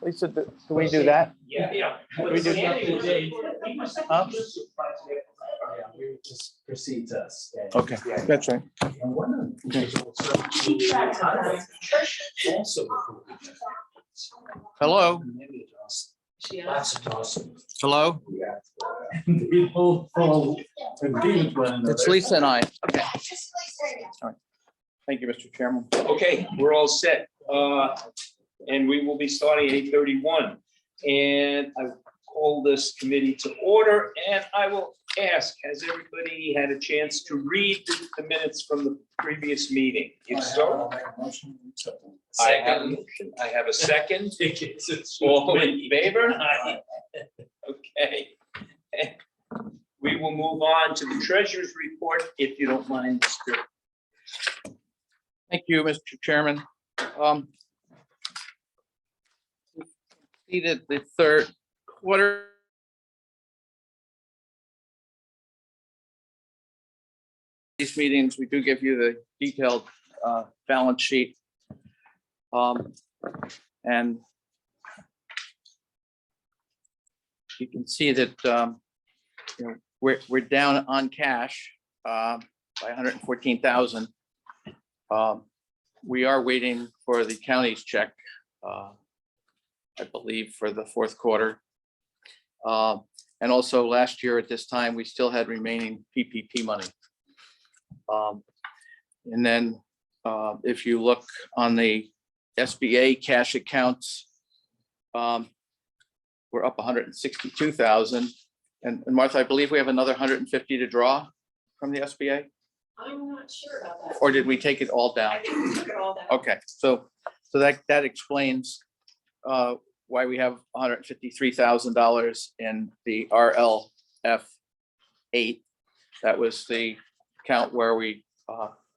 Lisa, do we do that? Yeah. We do- Huh? Yeah, we just proceed to stay. Okay, that's right. And one of the things also. Hello? Lots of awesome. Hello? People fall and deal with one another. It's Lisa and I. Okay. All right. Thank you, Mr. Chairman. Okay, we're all set. And we will be starting at 8:31. And I call this committee to order, and I will ask, has everybody had a chance to read the minutes from the previous meeting? If so, I have a motion. I have a second. All in favor? Okay. We will move on to the treasurer's report, if you don't mind, Mr. Thank you, Mr. Chairman. Completed the third quarter. These meetings, we do give you the detailed balance sheet. And you can see that you know, we're down on cash by 114,000. We are waiting for the county's check, I believe, for the fourth quarter. And also last year at this time, we still had remaining PPP money. And then if you look on the SBA cash accounts, we're up 162,000. And Martha, I believe we have another 150 to draw from the SBA, I'm not sure about that. or did we take it all down? I didn't take it all down. Okay, so that explains why we have $153,000 in the RLF 8. That was the account where we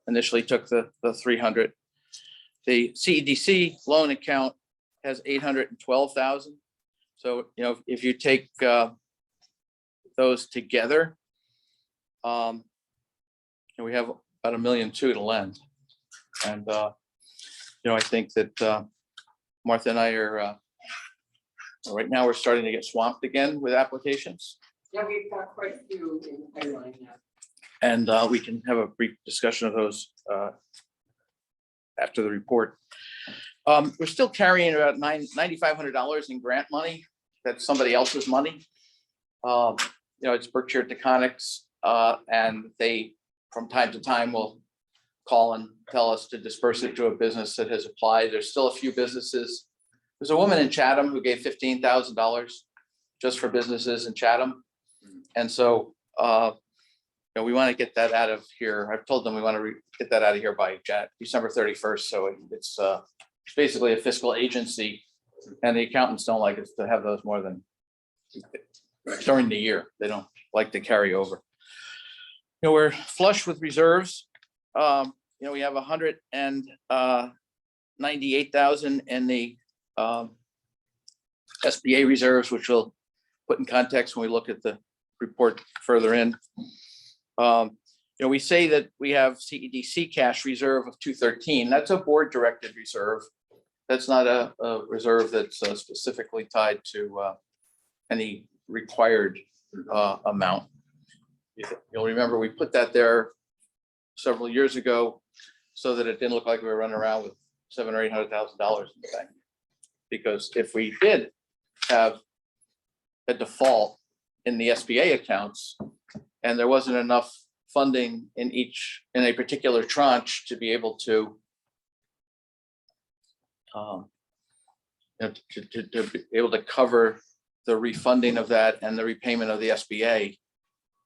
initially took the 300. The CEDC loan account has 812,000. So, you know, if you take those together, and we have about $1.2 million to lend. And, you know, I think that Martha and I are, right now we're starting to get swamped again with applications. Yeah, we've got quite a few in the pipeline now. And we can have a brief discussion of those after the report. We're still carrying about $9,500 in grant money. That's somebody else's money. You know, it's Berkshire Taconics, and they, from time to time, will call and tell us to disperse it to a business that has applied. There's still a few businesses. There's a woman in Chatham who gave $15,000 just for businesses in Chatham. And so, you know, we want to get that out of here. I've told them we want to get that out of here by December 31st. So it's basically a fiscal agency, and the accountants don't like us to have those more than during the year. They don't like to carry over. You know, we're flush with reserves. You know, we have 198,000 in the SBA reserves, which we'll put in context when we look at the report further in. You know, we say that we have CEDC cash reserve of 213. That's a board directed reserve. That's not a reserve that's specifically tied to any required amount. You'll remember we put that there several years ago so that it didn't look like we were running around with $700,000 or $800,000 in the bank. Because if we did have a default in the SBA accounts and there wasn't enough funding in a particular tranche to be able to you know, to be able to cover the refunding of that and the repayment of the SBA,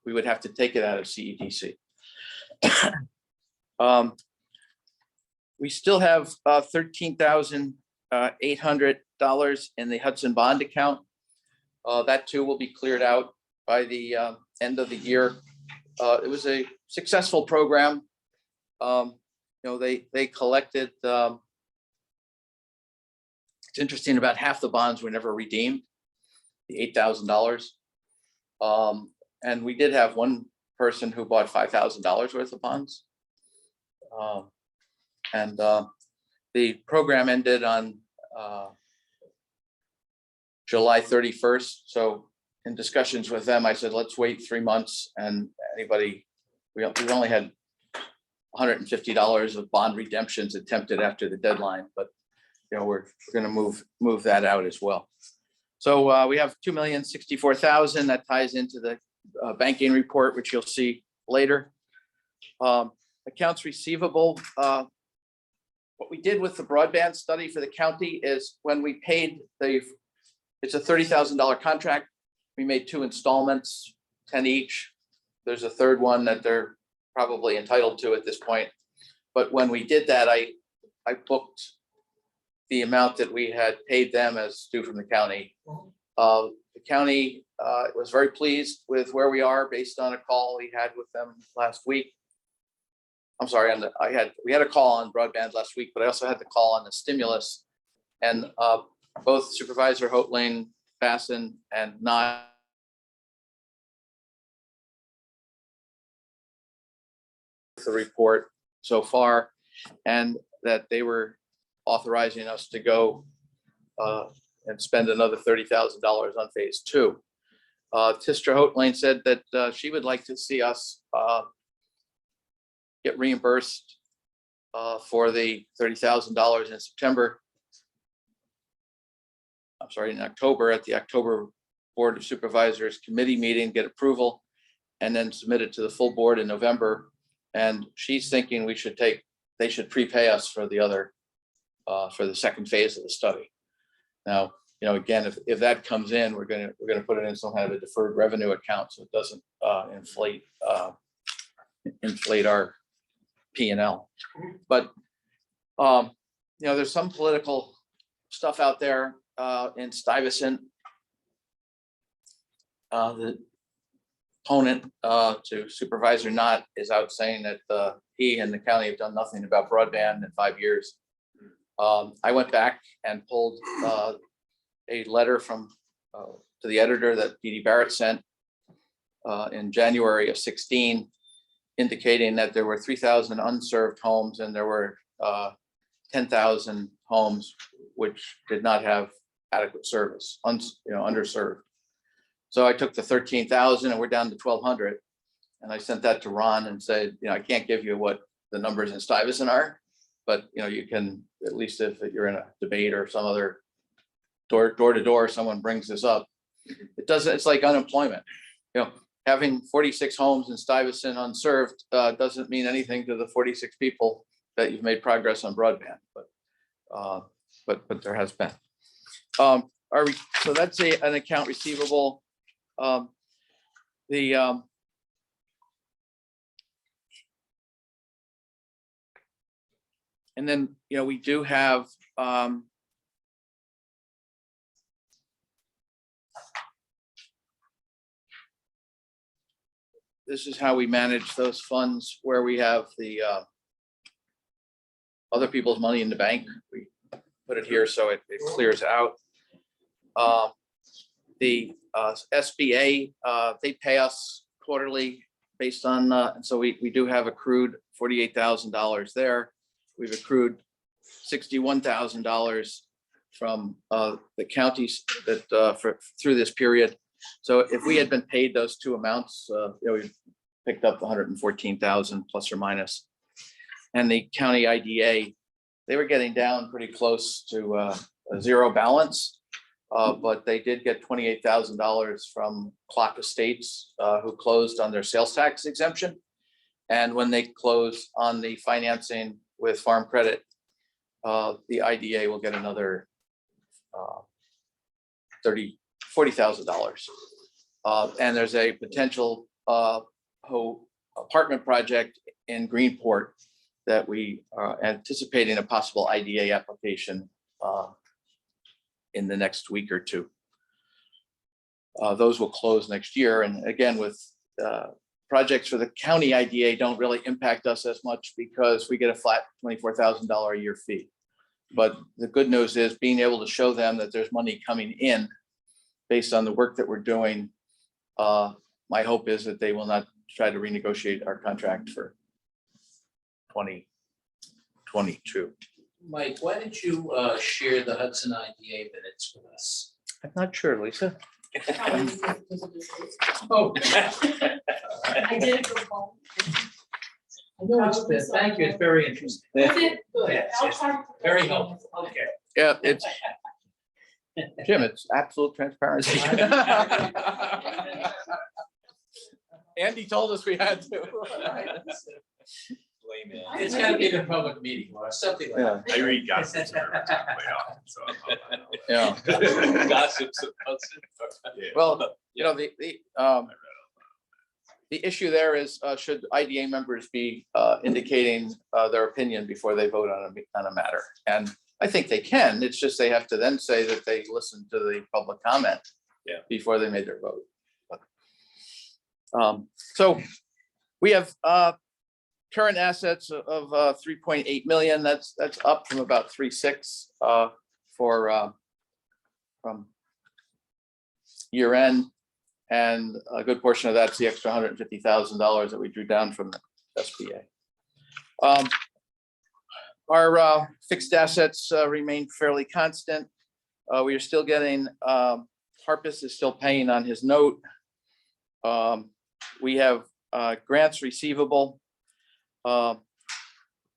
we would have to take it out of CEDC. We still have $13,800 in the Hudson bond account. That too will be cleared out by the end of the year. It was a successful program. You know, they collected. It's interesting, about half the bonds were never redeemed, the $8,000. And we did have one person who bought $5,000 worth of bonds. And The program ended on July 31st. So in discussions with them, I said, let's wait 3 months, and anybody, we only had $150 of bond redemptions attempted after the deadline, but we're going to move that out as well. So we have $2,064,000 that ties into the banking report, which you'll see later. Accounts receivable. What we did with the broadband study for the county is when we paid it's a $30,000 contract. We made 2 installments, 10 each. There's a third one that they're probably entitled to at this point. But when we did that, I booked the amount that we had paid them as due from the county. The county was very pleased with where we are based on a call we had with them last week. I'm sorry, we had a call on broadband last week, but I also had the call on the stimulus, and both Supervisor Hoatling, Basson, and Nye the report so far, and that they were authorizing us to go and spend another $30,000 on phase 2. Tistra Hoatling said that she would like to see us get reimbursed for the $30,000 in September. I'm sorry, in October, at the October Board of Supervisors Committee meeting, get approval, and then submit it to the full board in November. And she's thinking they should prepay us for the other, for the second phase of the study. Now, again, if that comes in, we're gonna put it in some kind of a deferred revenue account so it doesn't inflate our P&L. But there's some political stuff out there in Stuyvesant. The opponent to Supervisor Knott is out saying that he and the county have done nothing about broadband in 5 years. I went back and pulled a letter from to the editor that Dee Dee Barrett sent in January of 2016, indicating that there were 3,000 unserved homes and there were 10,000 homes which did not have adequate service, underserved. So I took the 13,000 and we're down to 1,200. And I sent that to Ron and said, I can't give you what the numbers in Stuyvesant are, but you can, at least if you're in a debate or some other door to door, someone brings this up. It's like unemployment. Having 46 homes in Stuyvesant unserved doesn't mean anything to the 46 people that you've made progress on broadband, but there has been. So that's an account receivable. And then, we do have this is how we manage those funds where we have the other people's money in the bank. We put it here so it clears out. The SBA, they pay us quarterly based on, and so we do have accrued $48,000 there. We've accrued $61,000 from the counties that through this period. So if we had been paid those two amounts, we picked up 114,000 plus or minus. And the county IDA, they were getting down pretty close to a zero balance, but they did get $28,000 from Clock Estates, who closed on their sales tax exemption. And when they close on the financing with Farm Credit, the IDA will get another $40,000. And there's a potential apartment project in Greenport that we are anticipating a possible IDA application in the next week or two. Those will close next year. And again, with projects for the county IDA don't really impact us as much because we get a flat $24,000 a year fee. But the good news is being able to show them that there's money coming in based on the work that we're doing. My hope is that they will not try to renegotiate our contract for 2022. Mike, why don't you share the Hudson IDA minutes with us? I'm not sure, Lisa. Oh. I did it from home. I know it's been, thank you, it's very interesting. Was it good? Yes, I'll yes. try- Very helpful. Okay. Yeah, it's, Jim, it's absolute transparency. Andy told us we had to. It's gotta be a public meeting or something like that. Yeah, I read gossips quite often, so. yeah. Gossips of Hudson. Yeah. Well, you know, the issue there is, should IDA members be indicating their opinion before they vote on a matter? And I think they can. It's just they have to then say that they listened to the public comment. Yeah. Before they made their vote. So we have current assets of 3.8 million. That's up from about 3.6 for from year end. And a good portion of that's the extra $150,000 that we drew down from the SBA. Our fixed assets remain fairly constant. We are still getting, Harpus is still paying on his note. We have grants receivable.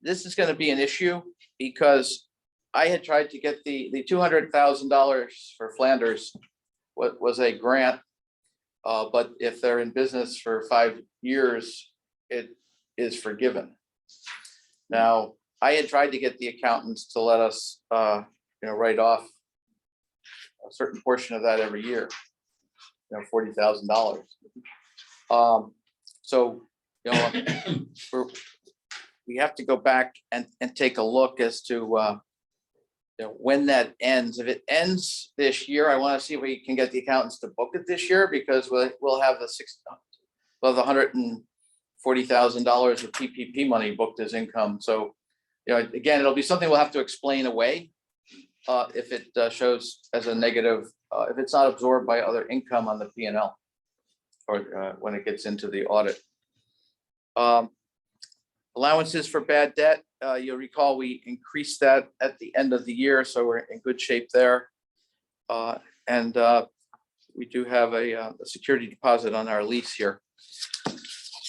This is going to be an issue because I had tried to get the $200,000 for Flanders was a grant. But if they're in business for 5 years, it is forgiven. Now, I had tried to get the accountants to let us, write off a certain portion of that every year, $40,000. So, we have to go back and take a look as to when that ends. If it ends this year, I want to see if we can get the accountants to book it this year, because we'll have the $140,000 of PPP money booked as income. So, again, it'll be something we'll have to explain away if it shows as a negative, if it's not absorbed by other income on the P&L or when it gets into the audit. Allowances for bad debt, you'll recall we increased that at the end of the year, so we're in good shape there. And we do have a security deposit on our lease here.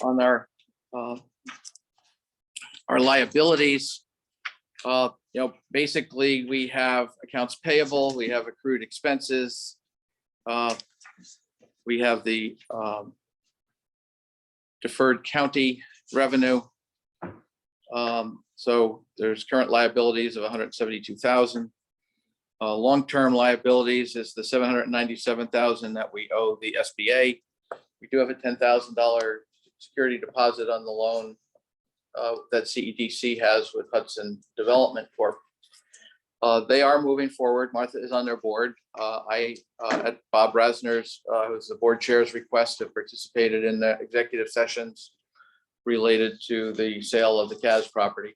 On our liabilities, basically we have accounts payable, we have accrued expenses, we have the deferred county revenue. So there's current liabilities of 172,000. Long-term liabilities is the 797,000 that we owe the SBA. We do have a $10,000 security deposit on the loan that CEDC has with Hudson Development Corp. They are moving forward. Martha is on their board. I, at Bob Rasner's, who's the board chair's request, have participated in the executive sessions related to the sale of the CAS property.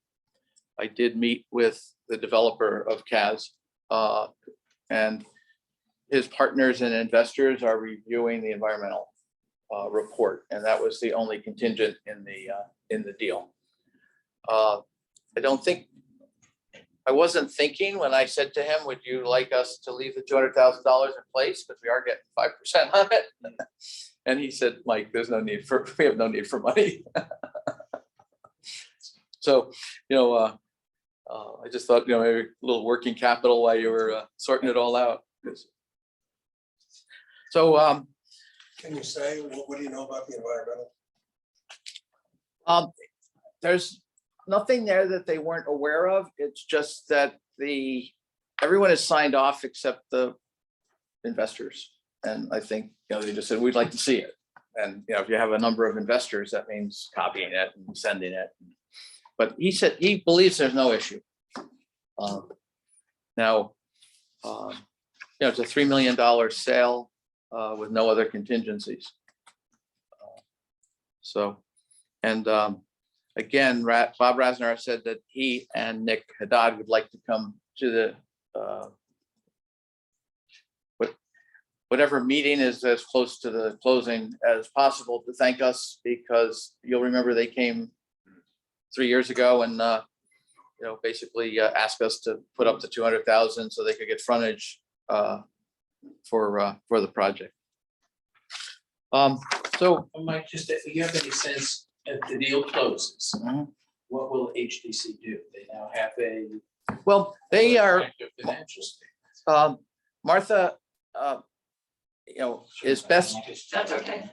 I did meet with the developer of CAS, and his partners and investors are reviewing the environmental report, and that was the only contingent in the deal. I wasn't thinking when I said to him, would you like us to leave the $200,000 in place, because we are getting 5% on it? And he said, Mike, we have no need for money. So, I just thought, maybe a little working capital while you were sorting it all out. So, Can you say, what do you know about the environmental? there's nothing there that they weren't aware of. It's just that everyone has signed off except the investors. And I think, they just said, we'd like to see it. And, if you have a number of investors, that means copying it and sending it. But he said, he believes there's no issue. Now, it's a $3 million sale with no other contingencies. Again, Bob Rasner said that he and Nick Haddad would like to come to the whatever meeting is as close to the closing as possible to thank us, because you'll remember they came 3 years ago and basically ask us to put up to 200,000 so they could get frontage for the project. So Mike, just if you have any sense, if the deal closes, Mhm. what will HDC do? They now have a. well, they are active financial statement. Martha, is best, That's okay.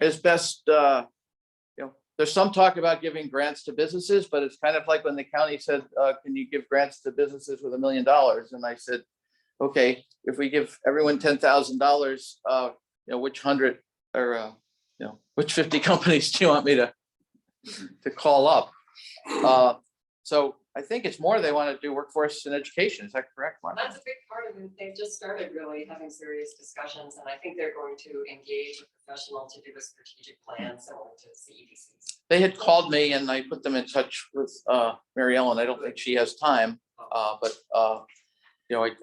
there's some talk about giving grants to businesses, but it's kind of like when the county said, can you give grants to businesses with $1 million? And I said, okay, if we give everyone $10,000, which 100 or, which 50 companies do you want me to call up? So I think it's more they want to do workforce and education. Is that correct, Mark? That's a big part of it. They've just started really having serious discussions, and I think they're going to engage a professional to do a strategic plan similar to CEDC's. They had called me and I put them in touch with Mary Ellen. I don't think she has time, but I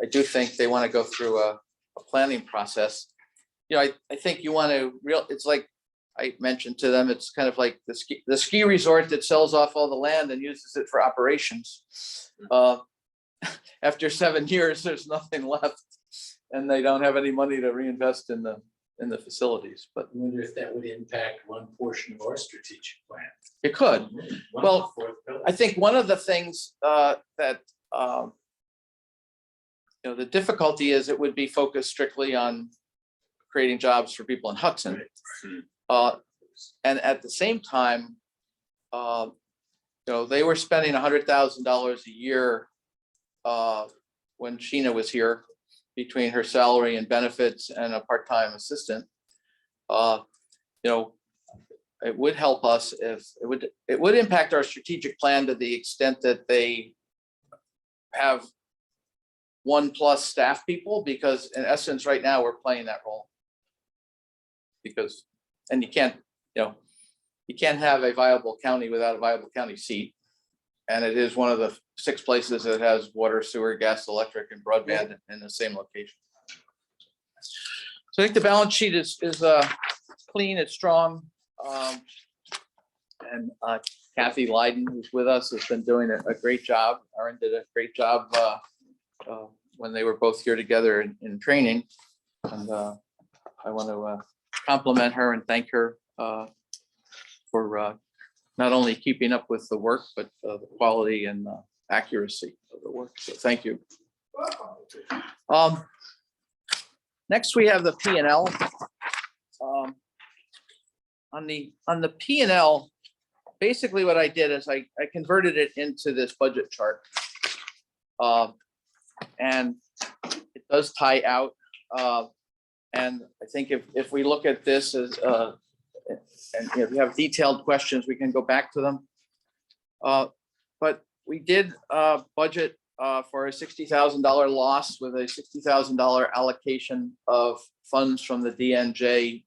do think they want to go through a planning process. I think you want to it's like I mentioned to them, it's kind of like the ski resort that sells off all the land and uses it for operations. After 7 years, there's nothing left and they don't have any money to reinvest in the facilities, but I wonder if that would impact one portion of our strategic plan. it could. One Well, of the fourth pillars. I think one of the things that the difficulty is it would be focused strictly on creating jobs for people in Hudson. And at the same time, they were spending $100,000 a year when Sheena was here, between her salary and benefits and a part-time assistant. It would help us if it would impact our strategic plan to the extent that they have 1+ staff people, because in essence, right now, we're playing that role. And you can't have a viable county without a viable county seat. And it is one of the 6 places that has water, sewer, gas, electric, and broadband in the same location. So I think the balance sheet is clean, it's strong. And Kathy Leiden, who's with us, has been doing a great job. Aaron did a great job when they were both here together in training. And I want to compliment her and thank her for not only keeping up with the work, but the quality and accuracy of the work. So thank you. Next, we have the P&L. On the P&L, basically what I did is I converted it into this budget chart. And it does tie out. And I think if we look at this as, and if you have detailed questions, we can go back to them. But we did budget for a $60,000 loss with a $60,000 allocation of funds from the DNJ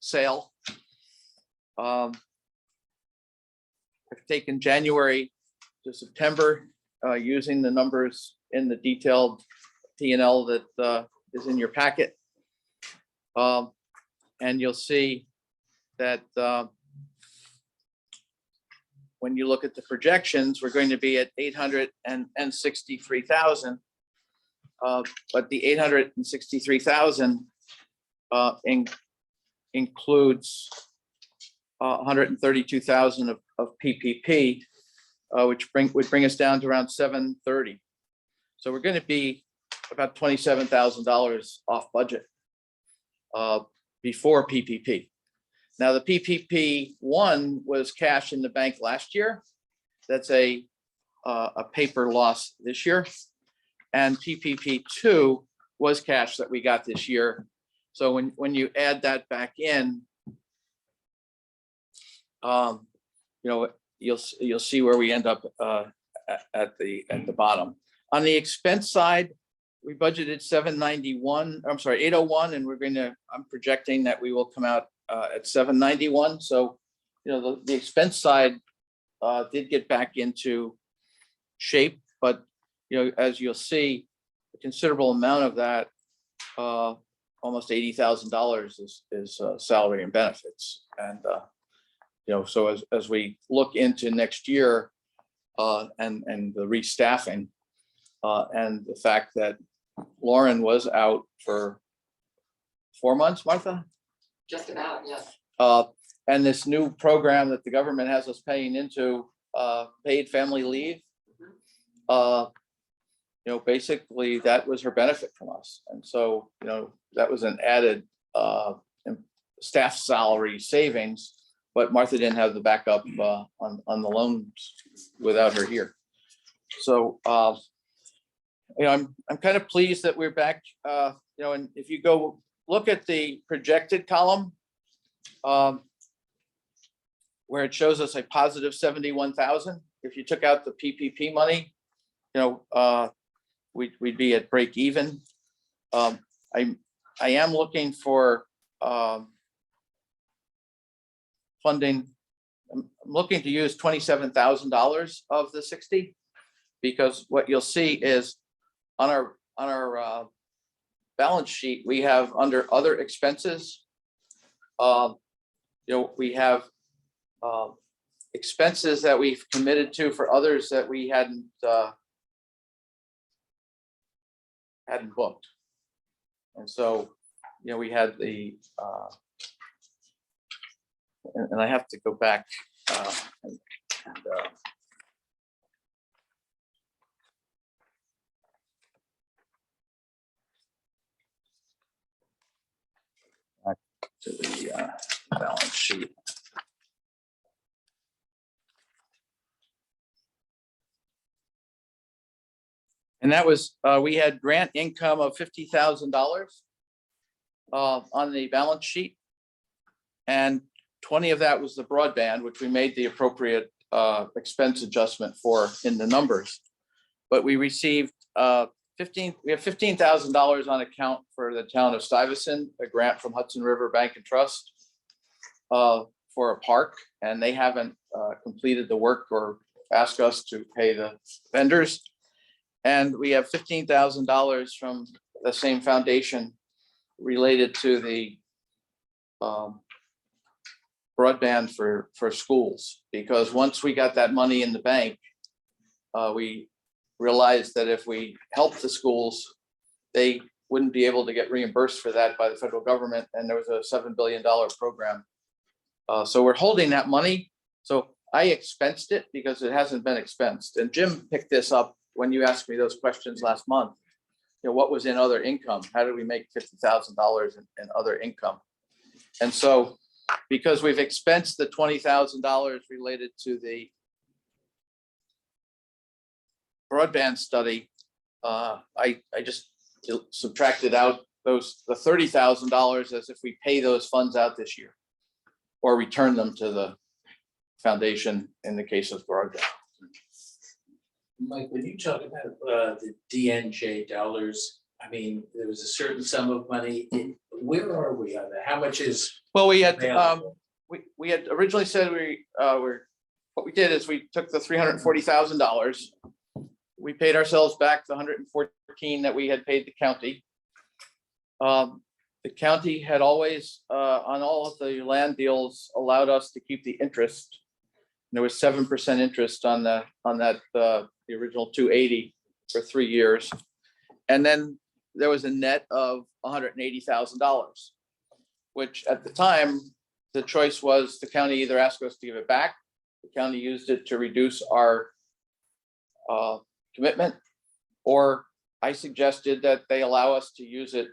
sale. I've taken January to September using the numbers in the detailed P&L that is in your packet. And you'll see that when you look at the projections, we're going to be at 863,000. But the 863,000 includes 132,000 of PPP, which would bring us down to around 730. So we're going to be about $27,000 off budget before PPP. Now the PPP 1 was cash in the bank last year. That's a paper loss this year, and PPP 2 was cash that we got this year. So when you add that back in, you'll see where we end up at the bottom. On the expense side, we budgeted 791. I'm sorry, 801, and I'm projecting that we will come out at 791. So, the expense side did get back into shape, but as you'll see, a considerable amount of that, almost $80,000 is salary and benefits. And so as we look into next year, and the restaffing. And the fact that Lauren was out for 4 months, Martha? Just about, yes. And this new program that the government has us paying into, paid family leave. Basically that was her benefit from us. And so, that was an added staff salary savings, but Martha didn't have the backup on the loans without her here. So, I'm kind of pleased that we're back, and if you go look at the projected column, where it shows us a positive 71,000, if you took out the PPP money, we'd be at break even. I am looking for funding. I'm looking to use $27,000 of the 60, because what you'll see is on our balance sheet, we have under other expenses, we have expenses that we've committed to for others that we hadn't booked. And so, we had the, and I have to go back and back to the balance sheet. And that was, we had grant income of $50,000 on the balance sheet. And 20 of that was the broadband, which we made the appropriate expense adjustment for in the numbers. But we received we have $15,000 on account for the town of Stuyvesant, a grant from Hudson River Bank and Trust for a park, and they haven't completed the work or asked us to pay the vendors. And we have $15,000 from the same foundation related to the broadband for schools, because once we got that money in the bank, we realized that if we helped the schools, they wouldn't be able to get reimbursed for that by the federal government, and there was a $7 billion program. So we're holding that money. So I expensed it because it hasn't been expensed. And Jim picked this up when you asked me those questions last month. What was in other income? How did we make $50,000 in other income? And so, because we've expensed the $20,000 related to the broadband study, I just subtracted out the $30,000 as if we pay those funds out this year or return them to the foundation in the case of broadband. Mike, when you talk about the DNJ dollars, I mean, there was a certain sum of money. Where are we on that? How much is? Well, we had available? we had originally said what we did is we took the $340,000. We paid ourselves back the $114,000 that we had paid the county. The county had always on all of the land deals allowed us to keep the interest. There was 7% interest on that the original 280 for 3 years, and then there was a net of $180,000, which at the time the choice was the county either asked us to give it back, the county used it to reduce our commitment, or I suggested that they allow us to use it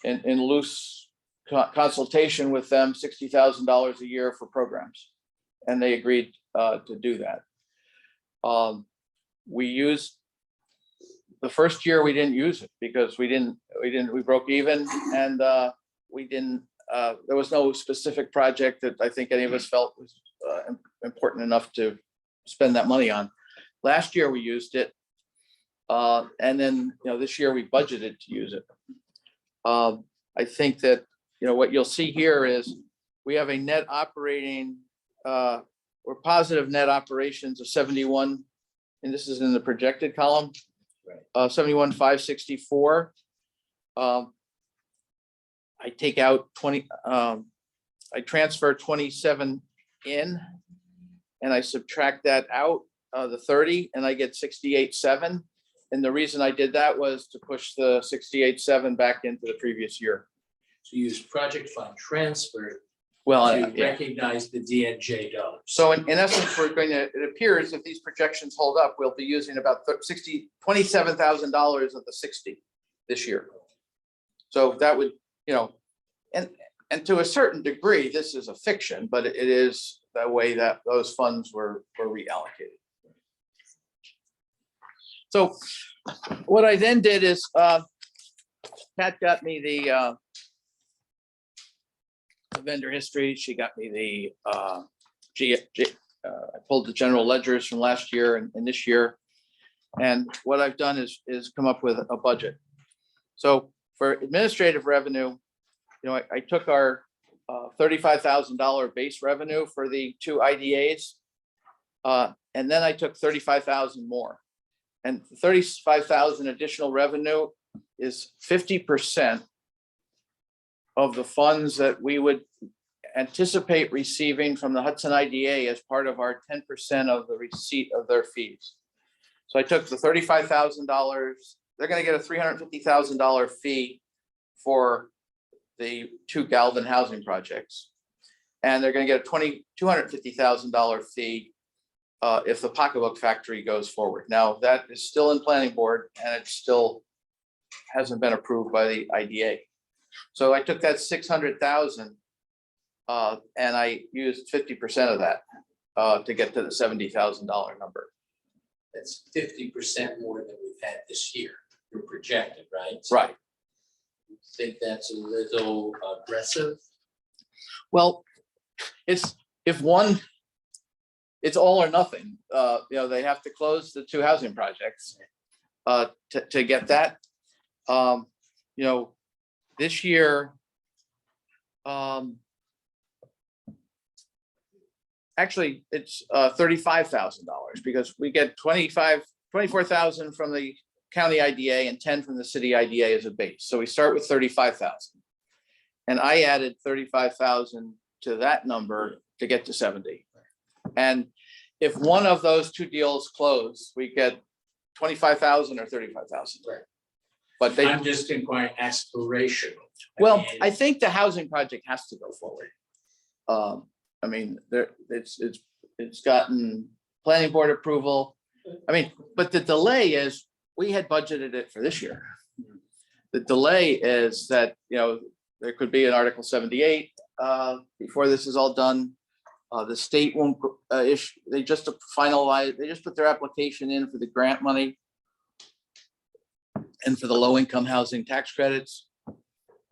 in loose consultation with them, $60,000 a year for programs, and they agreed to do that. We used the first year, we didn't use it because we broke even, and we didn't. There was no specific project that I think any of us felt was important enough to spend that money on. Last year we used it, and then this year we budgeted to use it. I think that what you'll see here is we have a net operating or positive net operations of 71, and this is in the projected column. Right. 71,564. I take out 20. I transfer 27 in, and I subtract that out, the 30 and I get 68.7. And the reason I did that was to push the 68.7 back into the previous year. So you use project fund transfer Well, to yeah. recognize the DNJ dollars. So in essence, we're going to, it appears if these projections hold up, we'll be using about $27,000 of the 60 this year. So that would, you know, and to a certain degree, this is a fiction, but it is the way that those funds were reallocated. So what I then did is, Pat got me the vendor history. She got me the I pulled the general ledgers from last year and this year. And what I've done is come up with a budget. So for administrative revenue, you know, I took our $35,000 base revenue for the 2 IDAs. And then I took 35,000 more. And 35,000 additional revenue is 50% of the funds that we would anticipate receiving from the Hudson IDA as part of our 10% of the receipt of their fees. So I took the $35,000. They're going to get a $350,000 fee for the 2 Galvin housing projects. And they're going to get a $250,000 fee if the pocketbook factory goes forward. Now that is still in planning board and it still hasn't been approved by the IDA. So I took that 600,000 and I used 50% of that to get to the $70,000 number. That's 50% more than we've had this year. You're projected, right? Right. You think that's a little aggressive? Well, it's it's all or nothing. You know, they have to close the 2 housing projects to get that. You know, this year, actually, it's $35,000 because we get 24,000 from the county IDA and 10 from the city IDA as a base. So we start with 35,000. And I added 35,000 to that number to get to 70. And if one of those 2 deals close, we get 25,000 or 35,000. Right. But they, I'm just inquiring aspirational. well, mean, I think the housing project has to go forward. I mean, it's gotten planning board approval. I mean, but the delay is, we had budgeted it for this year. The delay is that, you know, there could be an Article 78 before this is all done. The state won't issue, they just put their application in for the grant money and for the low-income housing tax credits.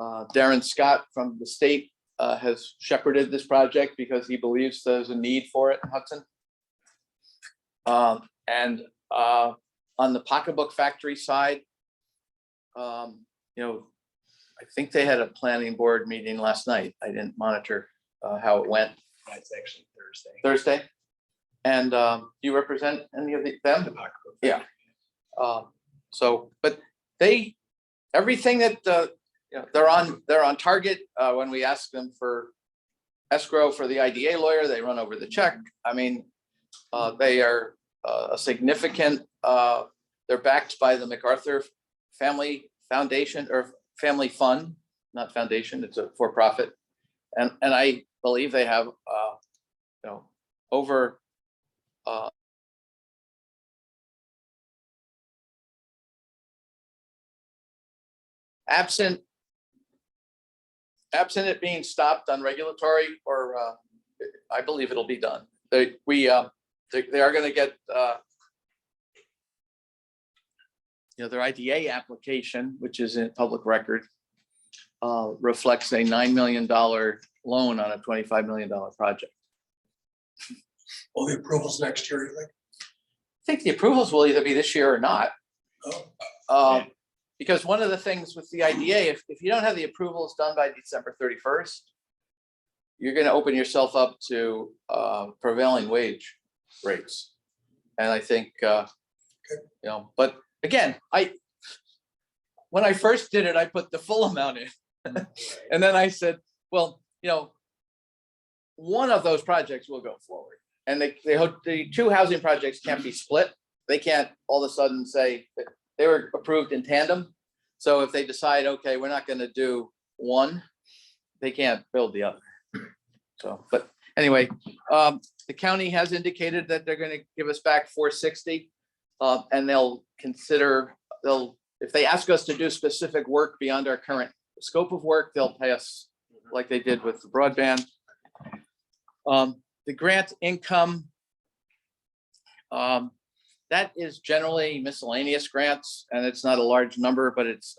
Darren Scott from the state has shepherded this project because he believes there's a need for it in Hudson. And on the pocketbook factory side, you know, I think they had a planning board meeting last night. I didn't monitor how it went. That's actually Thursday. Thursday. And you represent any of them? The pocketbook. Yeah. So, but everything that you know, they're on target. When we ask them for escrow for the IDA lawyer, they run over the check. I mean, they are a significant. They're backed by the MacArthur Family Foundation or Family Fund, not foundation. It's a for-profit, and I believe they have you know, over absent it being stopped on regulatory, or I believe it'll be done. They are going to get you know, their IDA application, which is in public record, reflects a $9 million loan on a $25 million project. All the approvals next year, you think? I think the approvals will either be this year or not. Oh, Because one of the things with the IDA, if you don't have the approvals done by December 31st, you're going to open yourself up to prevailing wage rates. And I think, you know, but again, when I first did it, I put the full amount in. And then I said, well, you know, one of those projects will go forward. and the two housing projects can't be split. They can't all of a sudden say that they were approved in tandem. So if they decide, okay, we're not gonna do one, they can't build the other. So, but anyway, the county has indicated that they're gonna give us back 460. And they'll consider, if they ask us to do specific work beyond our current scope of work, they'll pay us like they did with the broadband. The grant income, that is generally miscellaneous grants, and it's not a large number, but it's,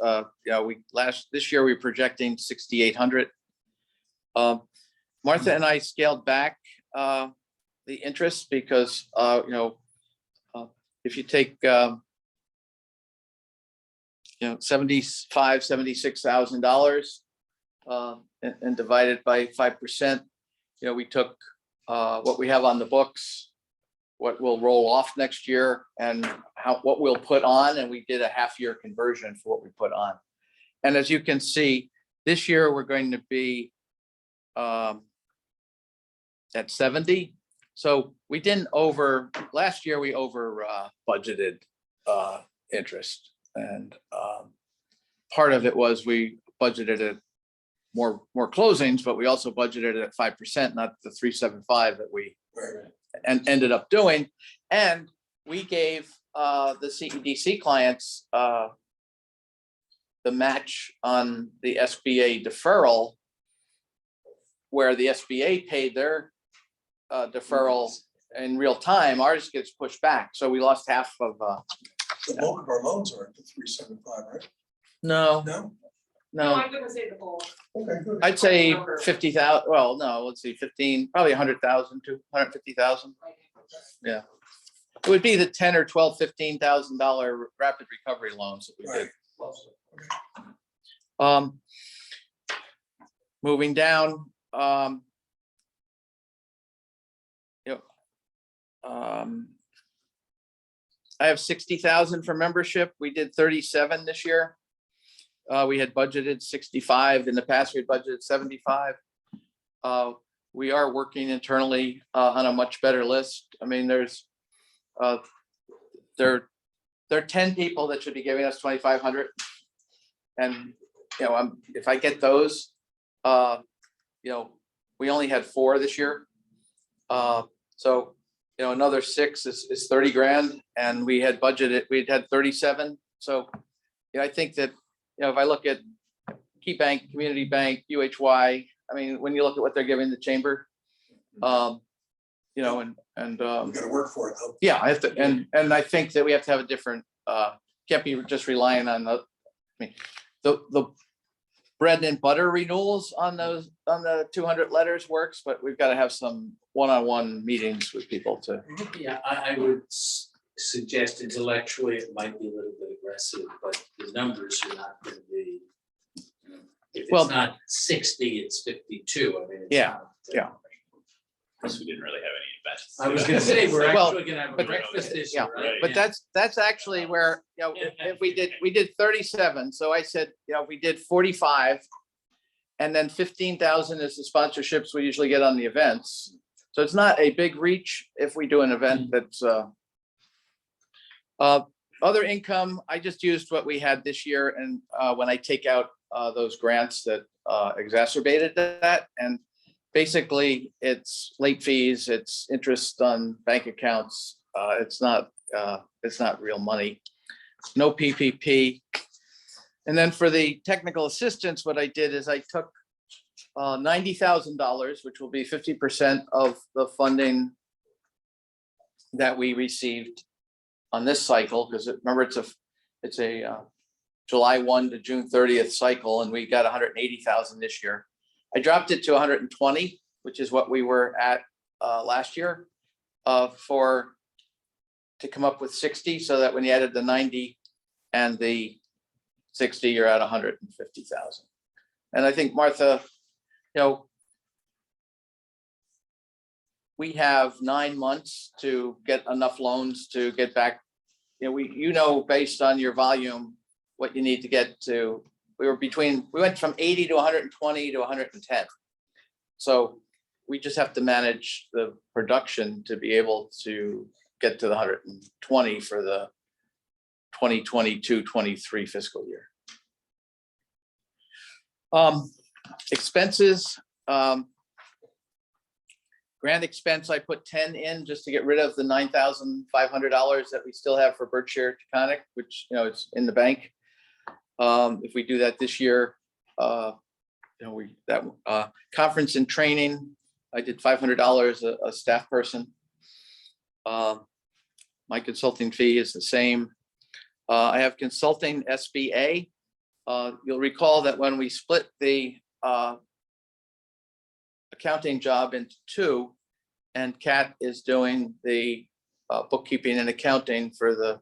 this year we were projecting 6,800. Martha and I scaled back the interest because, if you take, $76,000 and divide it by 5%, we took what we have on the books, what will roll off next year, and what we'll put on, and we did a half-year conversion for what we put on. And as you can see, this year we're going to be at 70. So we didn't last year we over budgeted interest, and part of it was we budgeted it more closings, but we also budgeted it at 5%, not the 375 that we ended up doing. And we gave the CEDC clients the match on the SBA deferral, where the SBA paid their deferral in real time. Ours gets pushed back, so we lost half of. The bulk of our loans are at the 375, right? No, No? No, no, I'm gonna say the whole. Okay, good. I'd say 50,000. Well, no, let's see, 15, probably 100,000 to 150,000. Yeah, it would be the 10 or 12, $15,000 rapid recovery loans that we did. Right. Moving down, I have 60,000 for membership. We did 37 this year. We had budgeted 65. In the past, we had budgeted 75. We are working internally on a much better list. I mean, there are 10 people that should be giving us 2,500. And, if I get those, we only had 4 this year. So, another 6 is 30 grand, and we had budgeted, we'd had 37. So, I think that, if I look at Key Bank, Community Bank, UHY, I mean, when you look at what they're giving the chamber, and We gotta work for it though. yeah, I have to, and I think that we have to have a different, can't be just relying on the bread and butter renewals on the 200 letters works, but we've got to have some one-on-one meetings with people to. Yeah, I would suggest intellectually it might be a little bit aggressive, but the numbers are not going to be. If Well- it's not 60, it's 52. I mean. It's Yeah, not, yeah. Plus, we didn't really have any events. I was gonna say, we're Well, actually gonna have a but- breakfast this yeah, year, right? But that's actually where, if we did 37. So I said, if we did 45, and then 15,000 is the sponsorships we usually get on the events. So it's not a big reach if we do an event that's other income. I just used what we had this year, and when I take out those grants that exacerbated that, and basically it's late fees, it's interest on bank accounts. It's not real money. No PPP. And then for the technical assistance, what I did is I took $90,000, which will be 50% of the funding that we received on this cycle, because remember, it's a July 1 to June 30th cycle, and we got 180,000 this year. I dropped it to 120, which is what we were at last year, to come up with 60, so that when you added the 90 and the 60, you're at 150,000. And I think, Martha, we have 9 months to get enough loans to get back. Based on your volume, what you need to get to. We went from 80 to 120 to 110. So, we just have to manage the production to be able to get to the 120 for the 2022-23 fiscal year. Expenses, grant expense, I put 10 in just to get rid of the $9,500 that we still have for Berkshire Taconic, which, you know, it's in the bank. If we do that this year, you know, conference and training, I did $500 a staff person. My consulting fee is the same. I have consulting SBA. You'll recall that when we split the accounting job into two, and Kat is doing the bookkeeping and accounting for the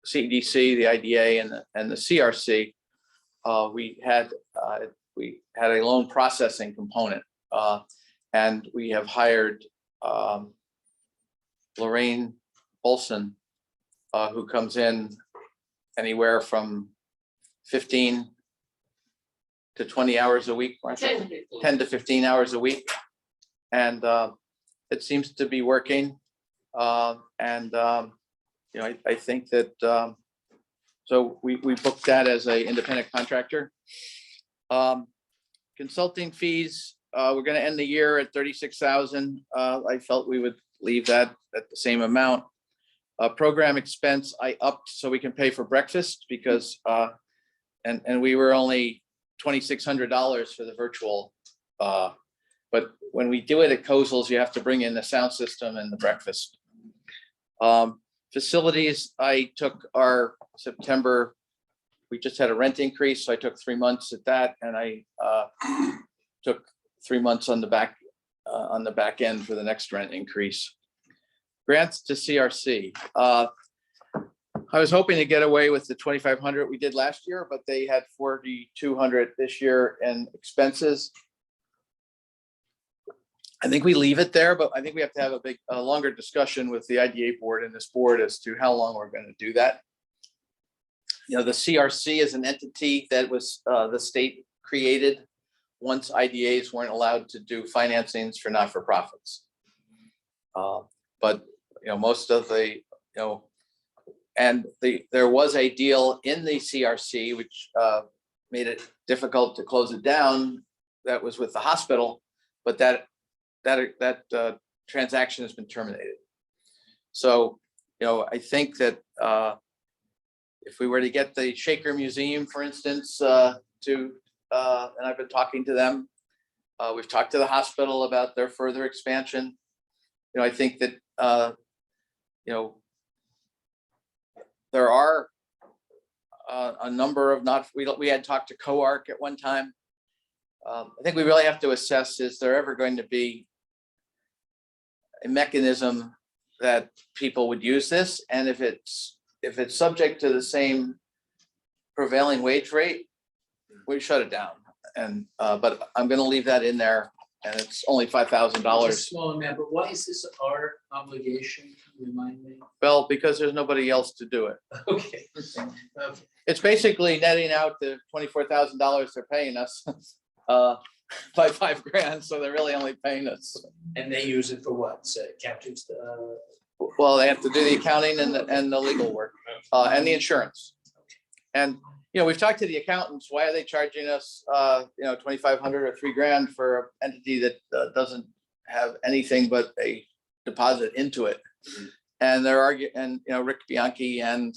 CEDC, the IDA, and the CRC. We had a loan processing component, and we have hired Lorraine Olson, who comes in anywhere from 15 to 20 hours a week, Martha? 10 to 15 hours a week. And it seems to be working. You know, I think that, so we booked that as an independent contractor. Consulting fees, we're gonna end the year at 36,000. I felt we would leave that at the same amount. Program expense, I upped so we can pay for breakfast because, and we were only $2,600 for the virtual. But when we do it at Kozel's, you have to bring in the sound system and the breakfast. Facilities, I took our September, we just had a rent increase, so I took 3 months at that, and I took 3 months on the back end for the next rent increase. Grants to CRC. I was hoping to get away with the 2,500 we did last year, but they had 4,200 this year in expenses. I think we leave it there, but I think we have to have a longer discussion with the IDA board and this board as to how long we're going to do that. You know, the CRC is an entity that was the state created once IDAs weren't allowed to do financings for not-for-profits. But you know, most of the, you know, and there was a deal in the CRC which made it difficult to close it down. That was with the hospital, but that transaction has been terminated. So, you know, I think that if we were to get the Shaker Museum, for instance, and I've been talking to them, we've talked to the hospital about their further expansion. You know, I think that, you know, there are a number of we had talked to COARC at one time. I think we really have to assess, is there ever going to be a mechanism that people would use this? And if it's subject to the same prevailing wage rate, we shut it down. And but I'm going to leave that in there, and it's only $5,000. It's a small amount, but why is this our obligation? Remind me. Well, because there's nobody else to do it. Okay. Okay. It's basically netting out the $24,000 they're paying us by $5,000, so they're really only paying us. And they use it for what? So accountants, Well, they have to do the accounting and the legal work and the insurance. And you know, we've talked to the accountants. Why are they charging us, you know, $2,500 or $3,000 for an entity that doesn't have anything but a deposit into it? And they're arguing, and you know, Rick Bianchi and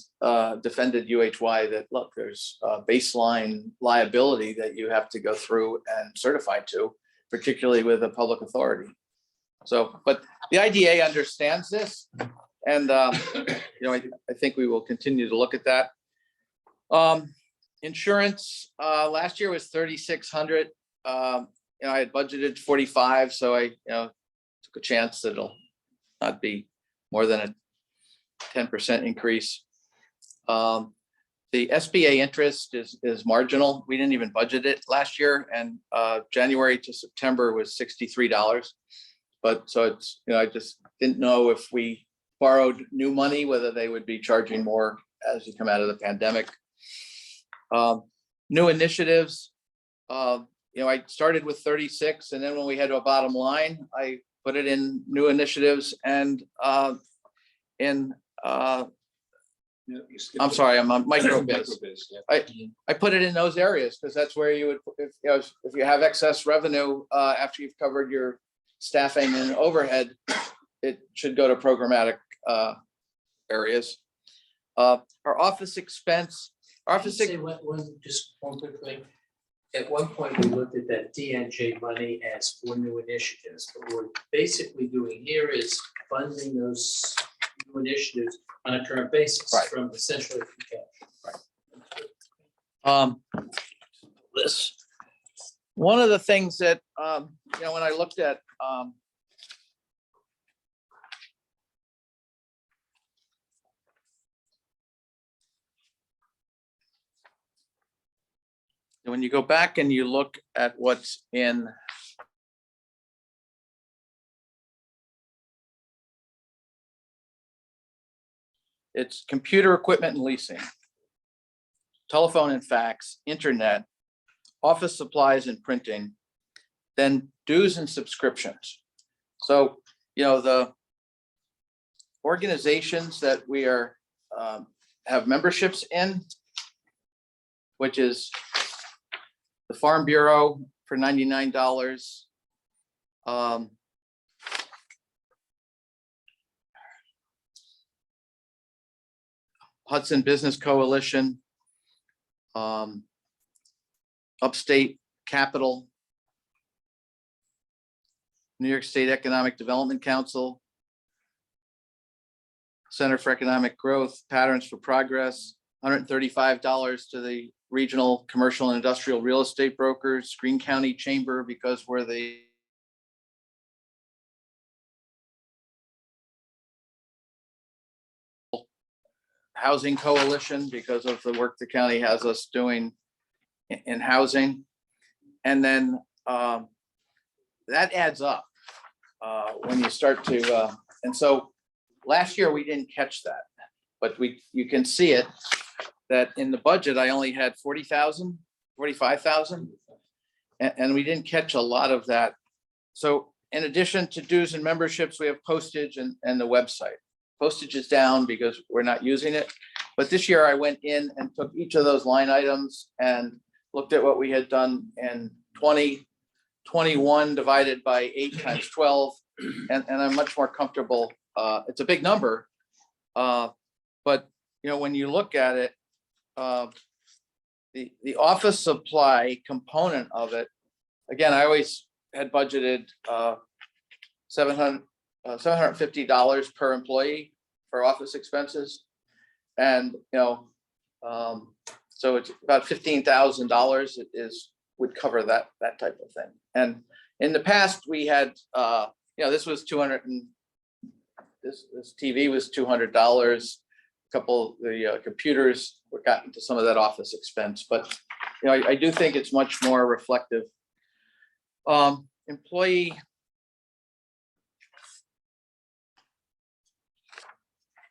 defended UHY that look, there's baseline liability that you have to go through and certify to, particularly with a public authority. So, but the IDA understands this, and you know, I think we will continue to look at that. Insurance last year was $3,600. You know, I had budgeted 45, so I took a chance that it'll not be more than a 10% increase. The SBA interest is marginal. We didn't even budget it last year, and January to September was $63. But so it's, you know, I just didn't know if we borrowed new money, whether they would be charging more as you come out of the pandemic. New initiatives, I started with 36, and then when we had a bottom line, I put it in new initiatives and in, I'm sorry, I'm on microbiz. I put it in those areas because that's where you would, if you have excess revenue, after you've covered your staffing and overhead, it should go to programmatic areas. Our office expense, Say just one quick thing. At one point, we looked at that DNJ money as for new initiatives, but what we're basically doing here is funding those new initiatives on a current basis Right. from essentially free cash. This, one of the things that, when I looked at, when you go back and you look at what's in it's computer equipment and leasing, telephone and fax, internet, office supplies and printing, then dues and subscriptions. So, the organizations that we are, have memberships in, which is the Farm Bureau for $99. Hudson Business Coalition, Upstate Capital, New York State Economic Development Council, Center for Economic Growth, Patterns for Progress, $135 to the Regional Commercial and Industrial Real Estate Brokers, Greene County Chamber, because we're the Housing Coalition, because of the work the county has us doing in housing. And then that adds up when you start to, and so last year we didn't catch that, but you can see it that in the budget, I only had 40,000, 45,000, and we didn't catch a lot of that. So in addition to dues and memberships, we have postage and the website. Postage is down because we're not using it. But this year I went in and took each of those line items and looked at what we had done in 2021 divided by 8 times 12. And I'm much more comfortable. It's a big number. But when you look at it, the office supply component of it, again, I always had budgeted $750 per employee for office expenses. And, so it's about $15,000 would cover that type of thing. And in the past we had, this was 200 and this TV was $200. A couple of the computers were gotten to some of that office expense, but I do think it's much more reflective.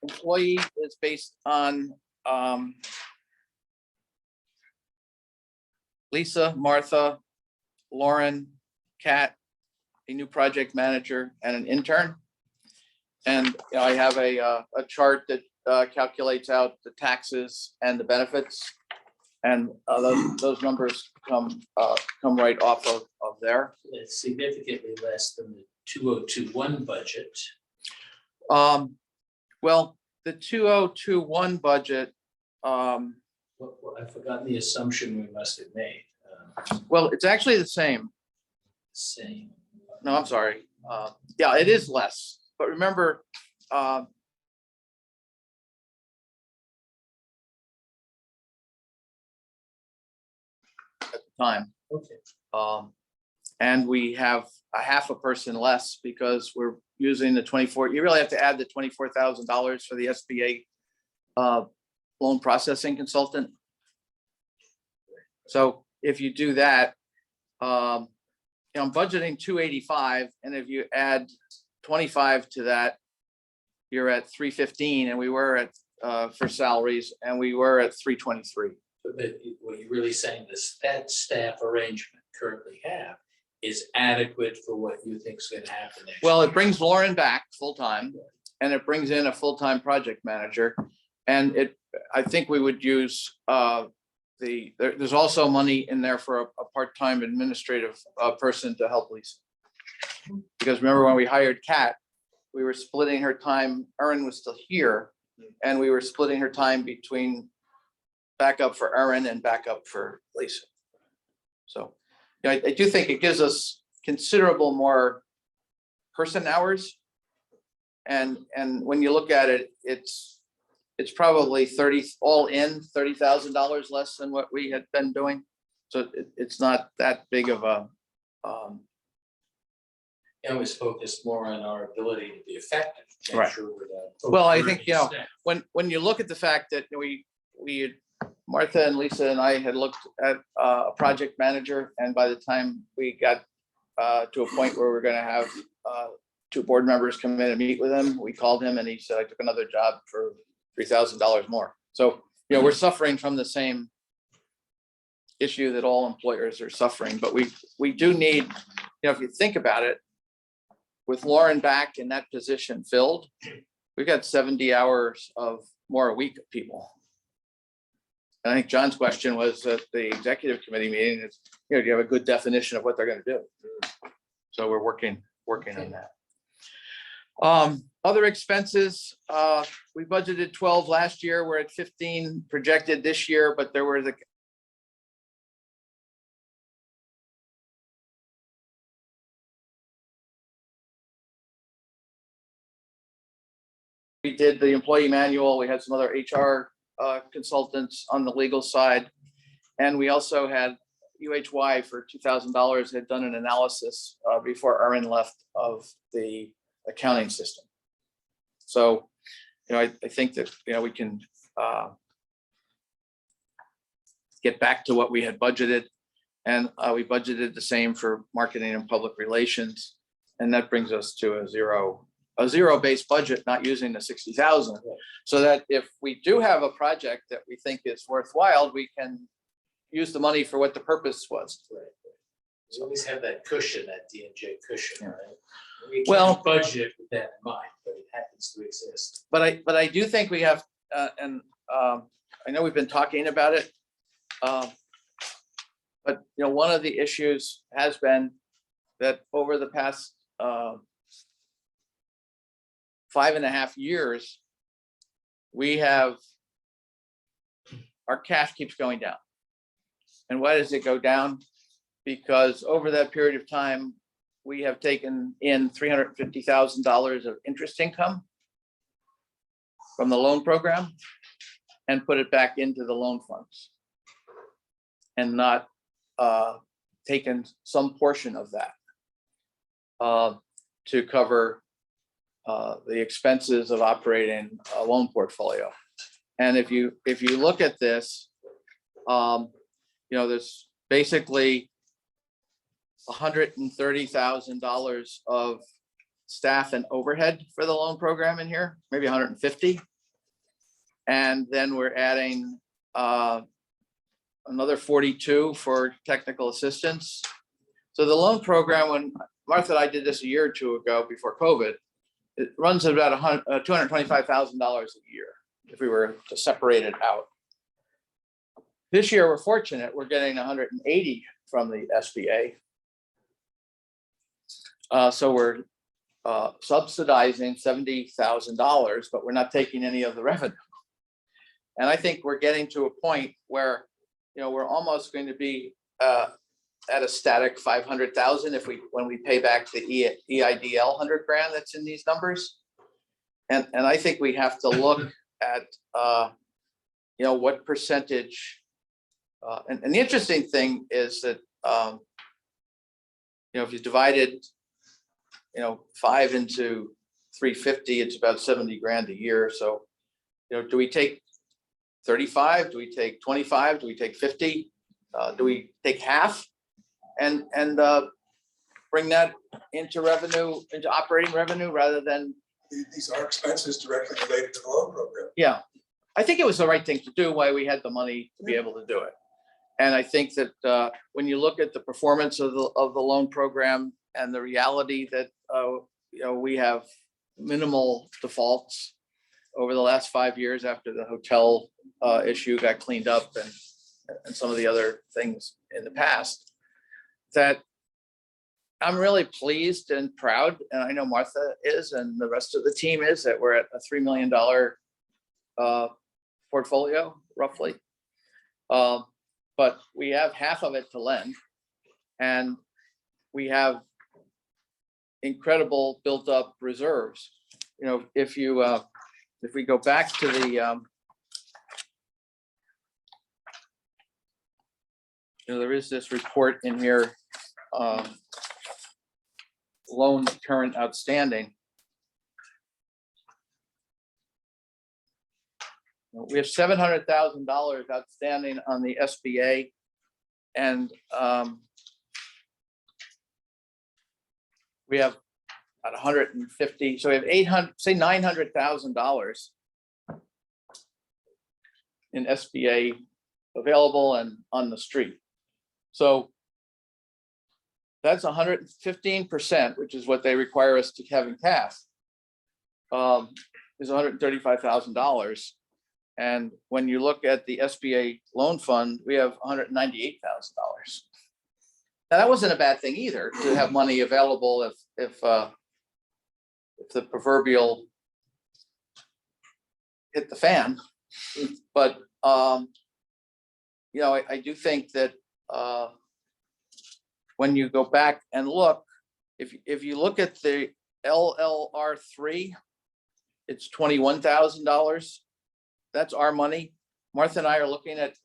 Employee is based on Lisa, Martha, Lauren, Kat, a new project manager, and an intern. And I have a chart that calculates out the taxes and the benefits, and those numbers come right off of there. It's significantly less than the 2021 budget. Well, the 2021 budget, Well, I've forgotten the assumption we must have made. well, it's actually the same. Same. No, I'm sorry. Yeah, it is less, but remember, at the time. Okay. And we have a half a person less because we're using the 24, you really have to add the $24,000 for the SBA loan processing consultant. So if you do that, I'm budgeting 285, and if you add 25 to that, you're at 315, and we were at for salaries, and we were at 323. But what you're really saying is that staff arrangement currently have is adequate for what you think is gonna happen next. Well, year. it brings Lauren back full-time and it brings in a full-time project manager. And I think we would use, there's also money in there for a part-time administrative person to help Lisa. Because remember when we hired Kat, we were splitting her time, Erin was still here, and we were splitting her time between backup for Erin and backup for Lisa. So, yeah, I do think it gives us considerable more person hours. And when you look at it, it's probably all in $30,000 less than what we had been doing. So it's not that big of a, And was focused more on our ability to be effective. to make Right. sure we're not Well, I think, you know, overburdening when you look at the fact that Martha and Lisa and I had looked at a project manager, and by the time we got to a point where we're gonna have two board members come in and meet with him, we called him and he said, I took another job for $3,000 more. So, you know, we're suffering from the same issue that all employers are suffering, but we do need, you know, if you think about it, with Lauren back in that position filled, we've got 70 hours of more a week of people. And I think John's question was at the executive committee meeting is, you know, do you have a good definition of what they're gonna do? So we're working on that. Other expenses, we budgeted 12 last year. We're at 15 projected this year, but there were we did the employee manual. We had some other HR consultants on the legal side. And we also had UHY for $2,000 had done an analysis before Erin left of the accounting system. So, you know, I think that, you know, we can get back to what we had budgeted. And we budgeted the same for marketing and public relations. And that brings us to a zero-based budget, not using the 60,000. So that if we do have a project that we think is worthwhile, we can use the money for what the purpose was. Right. You always have that cushion, that D&J cushion, right? We Well- can't budget with that in mind, but it happens to exist. But I do think we have, and I know we've been talking about it. But, you know, one of the issues has been that over the past 5.5 years, our cash keeps going down. And why does it go down? Because over that period of time, we have taken in $350,000 of interest income from the loan program and put it back into the loan funds. And not taken some portion of that to cover the expenses of operating a loan portfolio. And if you look at this, you know, there's basically $130,000 of staff and overhead for the loan program in here, maybe 150. And then we're adding another 42 for technical assistance. So the loan program, when Martha and I did this a year or two ago before COVID, it runs at about $225,000 a year if we were to separate it out. This year, we're fortunate, we're getting 180 from the SBA. So we're subsidizing $70,000, but we're not taking any of the revenue. And I think we're getting to a point where, you know, we're almost going to be at a static 500,000 when we pay back the EIDL 100 grand that's in these numbers. And I think we have to look at, you know, what percentage. And the interesting thing is that, you know, if you divided, you know, 5 into 350, it's about 70 grand a year. So, you know, do we take 35? Do we take 25? Do we take 50? Do we take half and bring that into revenue, into operating revenue rather than? These are expenses directly related to the loan program. Yeah, I think it was the right thing to do, why we had the money to be able to do it. And I think that when you look at the performance of the loan program and the reality that, we have minimal defaults over the last 5 years after the hotel issue got cleaned up and some of the other things in the past, that I'm really pleased and proud, and I know Martha is, and the rest of the team is, that we're at a $3 million portfolio, roughly. But we have half of it to lend, and we have incredible built-up reserves. If we go back to the, there is this report in here, loan current outstanding. We have $700,000 outstanding on the SBA, and we have about 150. So we have 800, say $900,000 in SBA available and on the street. So that's 115%, which is what they require us to have in cash, is $135,000. And when you look at the SBA loan fund, we have $198,000. Now, that wasn't a bad thing either, to have money available if the proverbial hit the fan. But I do think that when you go back and look, if you look at the LLR3, it's $21,000. That's our money. Martha and I are looking at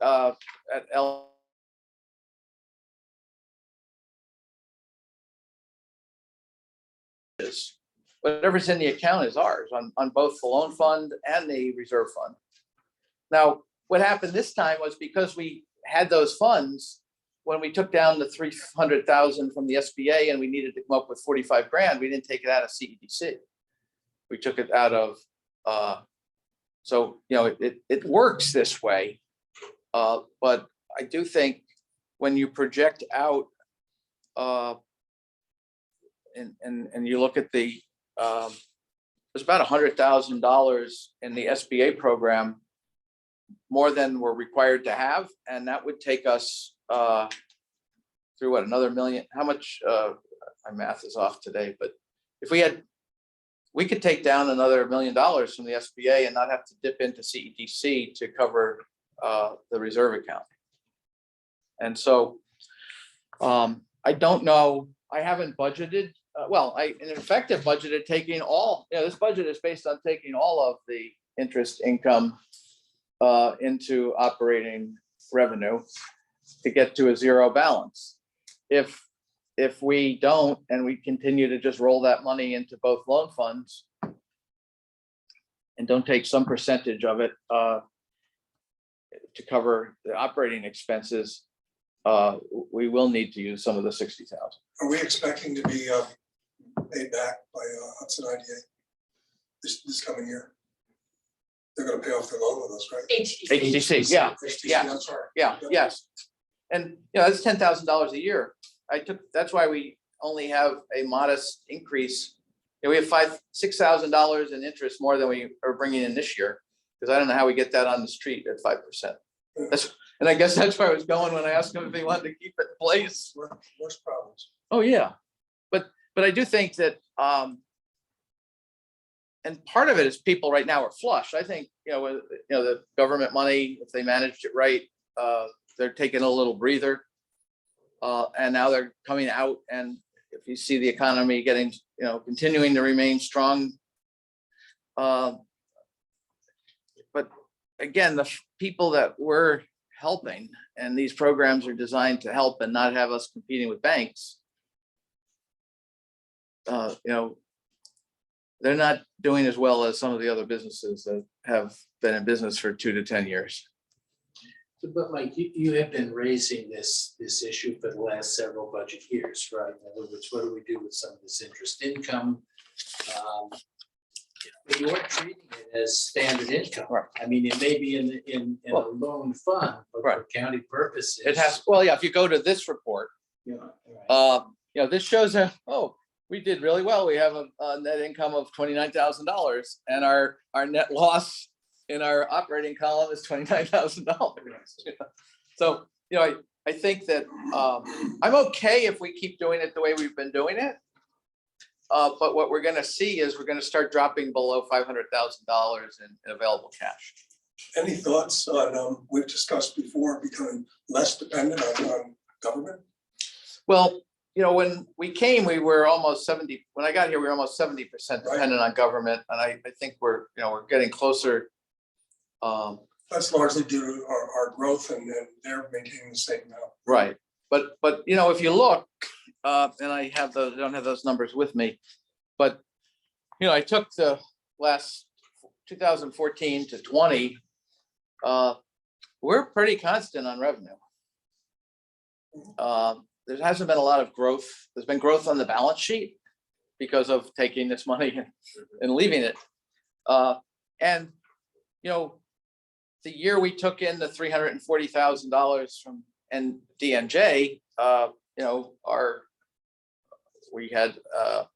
whatever's in the account is ours on both the loan fund and the reserve fund. Now, what happened this time was because we had those funds, when we took down the 300,000 from the SBA and we needed to come up with 45 grand, we didn't take it out of CEDC. We took it out of, so, it works this way. But I do think when you project out and you look at the, there's about $100,000 in the SBA program, more than we're required to have. And that would take us through what, another million? How much, my math is off today, but if we could take down another $1 million from the SBA and not have to dip into CEDC to cover the reserve account. And so I don't know, I haven't budgeted. I in effect have budgeted taking all, this budget is based on taking all of the interest income into operating revenue to get to a zero balance. If we don't, and we continue to just roll that money into both loan funds and don't take some percentage of it to cover the operating expenses, we will need to use some of the 60,000. Are we expecting to be paid back by Hudson IDA this coming year? They're going to pay off their loan with us, right? HTC, yeah, yeah. I'm sorry. Yeah, yes. And, that's $10,000 a year. That's why we only have a modest increase. We have $6,000 in interest more than we are bringing in this year, because I don't know how we get that on the street at 5%. And I guess that's where I was going when I asked them if they wanted to keep it in place. Worst problems. Oh, yeah. But I do think that, and part of it is people right now are flush. I think, the government money, if they managed it right, they're taking a little breather. And now they're coming out, and if you see the economy getting, continuing to remain strong. But again, the people that we're helping, and these programs are designed to help and not have us competing with banks. They're not doing as well as some of the other businesses that have been in business for 2 to 10 years. But Mike, you have been raising this issue for the last several budget years, right? In other words, what do we do with some of this interest income? But you are treating it as standard income. Right. I mean, it may be in a Well, loan fund, but right. for county purposes. It has, well, yeah, if you go to this report, You know, right. this shows that, oh, we did really well. We have a net income of $29,000 and our net loss in our operating column is $29,000. So, I think that I'm okay if we keep doing it the way we've been doing it. But what we're gonna see is we're gonna start dropping below $500,000 in available cash. Any thoughts on, we've discussed before, becoming less dependent on government? Well, when we came, we were almost 70, when I got here, we were almost 70% dependent on government. And I think we're getting closer. That's largely due to our growth and they're maintaining the same amount. Right. But if you look, and I don't have those numbers with me, but, I took the last 2014 to 20, we're pretty constant on revenue. There hasn't been a lot of growth. There's been growth on the balance sheet because of taking this money and leaving it. And, the year we took in the $340,000 from DNJ, we had a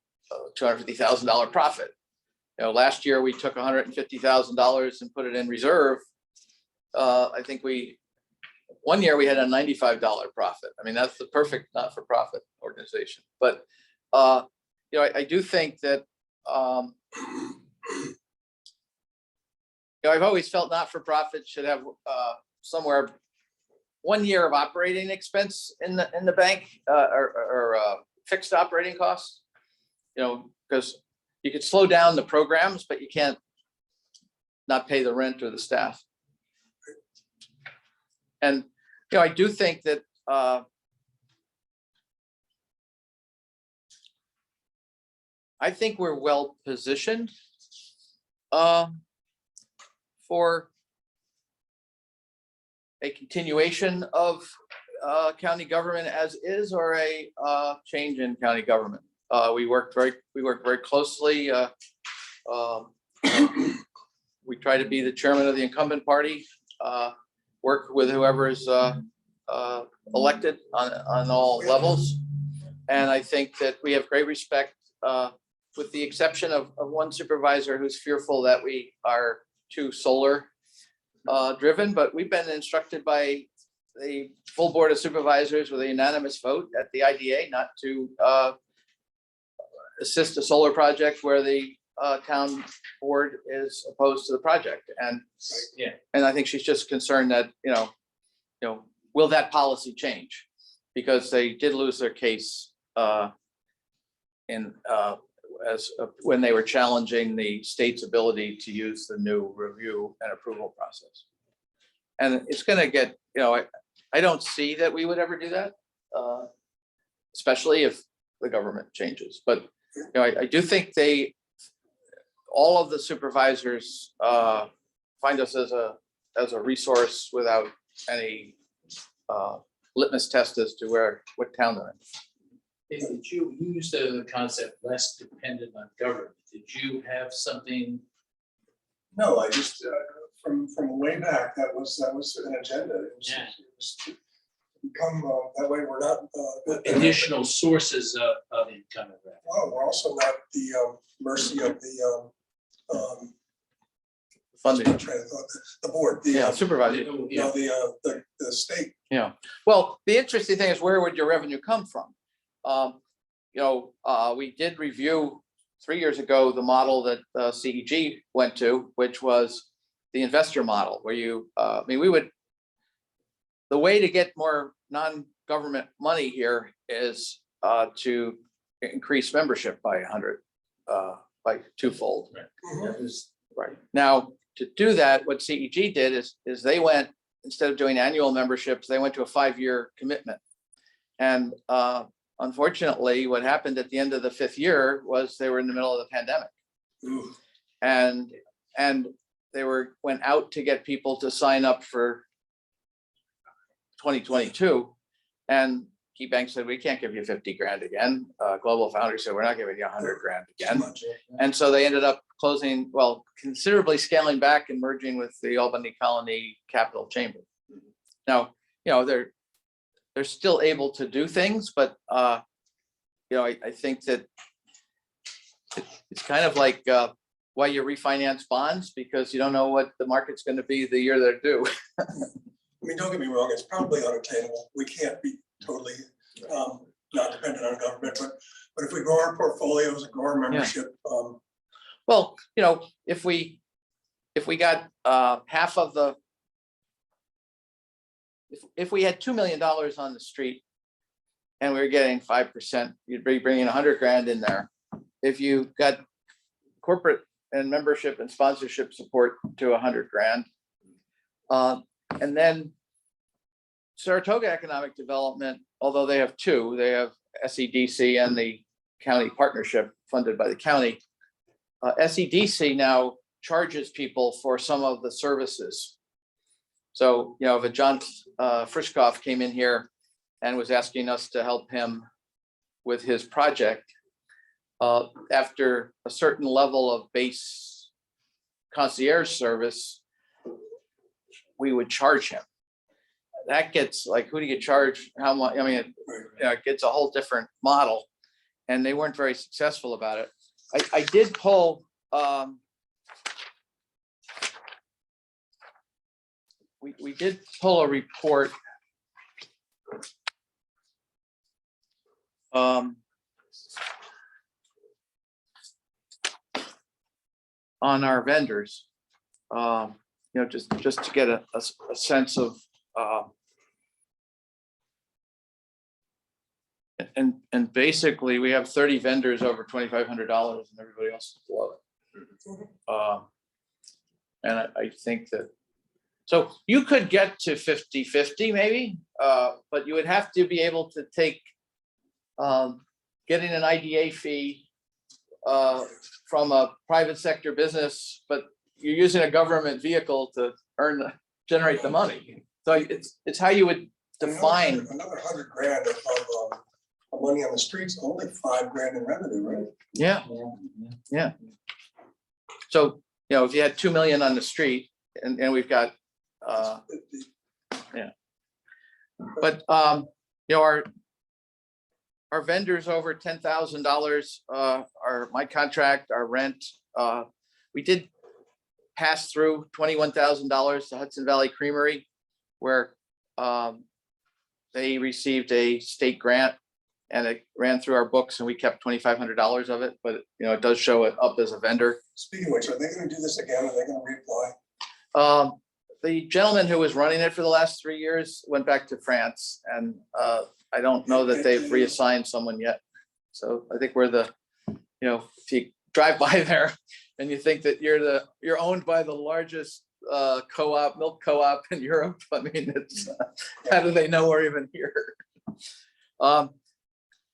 $250,000 profit. Last year we took $150,000 and put it in reserve. I think one year we had a $95 profit. I mean, that's the perfect not-for-profit organization. But I do think that I've always felt not-for-profit should have somewhere 1 year of operating expense in the bank or fixed operating costs. Because you could slow down the programs, but you can't not pay the rent or the staff. And I do think that I think we're well positioned for a continuation of county government as is, or a change in county government. We work very closely. We try to be the chairman of the incumbent party. Work with whoever is elected on all levels. And I think that we have great respect, with the exception of one supervisor who's fearful that we are too solar driven, but we've been instructed by the full board of supervisors with a unanimous vote at the IDA not to assist a solar project where the town board is opposed to the project. And and I think she's just concerned that, will that policy change? Because they did lose their case when they were challenging the state's ability to use the new review and approval process. And it's going to get, I don't see that we would ever do that, especially if the government changes. But I do think all of the supervisors find us as a resource without any litmus test as to what town they're in. Did you use the concept less dependent on government? Did you have something? No, I just, from way back, that was an agenda. It was to become, that way we're not. Additional sources of income. Well, we're also not the mercy of the Funding. the board. Supervisor. The state. Yeah. Well, the interesting thing is, where would your revenue come from? We did review 3 years ago the model that CEG went to, which was the investor model, where the way to get more non-government money here is to increase membership by 100, by twofold. Right. Now, to do that, what CEG did is they went, instead of doing annual memberships, they went to a 5-year commitment. And unfortunately, what happened at the end of the 5th year was they were in the middle of the pandemic. Ooh. And they went out to get people to sign up for 2022. And Key Bank said, we can't give you 50 grand again. Global Foundry said, we're not giving you 100 grand again. And so they ended up closing, well, considerably scaling back and merging with the Albany Colony Capital Chamber. Now, they're still able to do things, but I think that it's kind of like why you refinance bonds, because you don't know what the market's going to be the year they're due. I mean, don't get me wrong, it's probably unattainable. We can't be totally not dependent on government, but if we grow our portfolios and grow our membership, Well, if we got half of the, if we had $2 million on the street and we were getting 5%, you'd be bringing 100 grand in there. If you got corporate and membership and sponsorship support to 100 grand. And then Saratoga Economic Development, although they have two, they have CEDC and the county partnership funded by the county. CEDC now charges people for some of the services. So, if a John Frischkoff came in here and was asking us to help him with his project, after a certain level of base concierge service, we would charge him. That gets like, who do you charge? How much? I mean, it gets a whole different model, and they weren't very successful about it. I did pull. We did pull a report. On our vendors, just to get a sense of, and basically we have 30 vendors over $2,500 and everybody else is below it. And I think that, so you could get to 50-50 maybe, but you would have to be able to take, getting an IDA fee from a private sector business, but you're using a government vehicle to generate the money. So it's how you would define. Another 100 grand of money on the streets, only 5 grand in revenue, right? Yeah. So, if you had 2 million on the street and we've got, but our vendors over $10,000 are my contract, our rent. We did pass through $21,000 to Hudson Valley Creamery, where they received a state grant and it ran through our books and we kept $2,500 of it, but it does show it up as a vendor. Speaking of which, are they going to do this again? Are they going to reapply? The gentleman who was running it for the last 3 years went back to France, and I don't know that they've reassigned someone yet. So I think we're if you drive by there and you think that you're owned by the largest milk co-op in Europe. I mean, it's how do they know we're even here?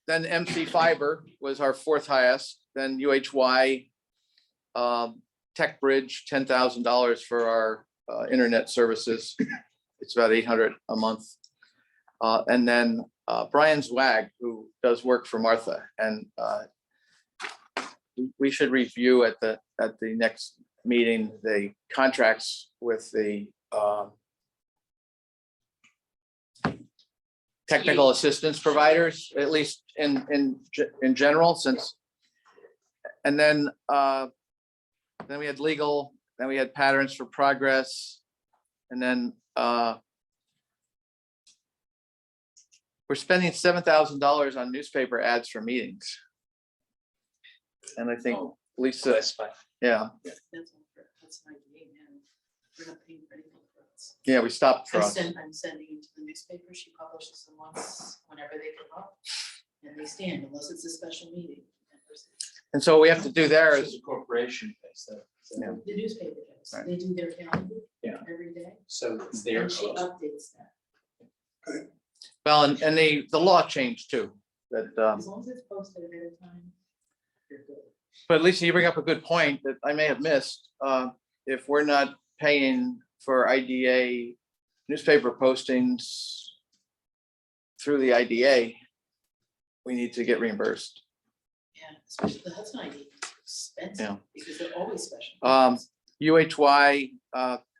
Then MC Fiber was our 4th highest. Then UHY, Tech Bridge, $10,000 for our internet services. It's about $800 a month. And then Brian Zwag, who does work for Martha, and we should review at the next meeting the contracts with the technical assistance providers, at least in general, and then we had legal, then we had patterns for progress, and then we're spending $7,000 on newspaper ads for meetings. And I think Lisa, yeah, That's my game, and we're not paying for anything for us. yeah, we stopped for us. I'm sending it to the newspaper, she publishes them once, whenever they come up, and they stand, unless it's a special meeting. And so what we have to do there It's is, a corporation pays that. Yeah. The newspaper does, Right. they do their calendar Yeah. every day, So it's their and she cost. updates that, well, and the law changed too, that, as long as it's posted ahead of time, you're good. but Lisa, you bring up a good point that I may have missed. If we're not paying for IDA newspaper postings through the IDA, we need to get reimbursed. Yeah, especially the Hudson ID. expensive, because they're always special. UHY,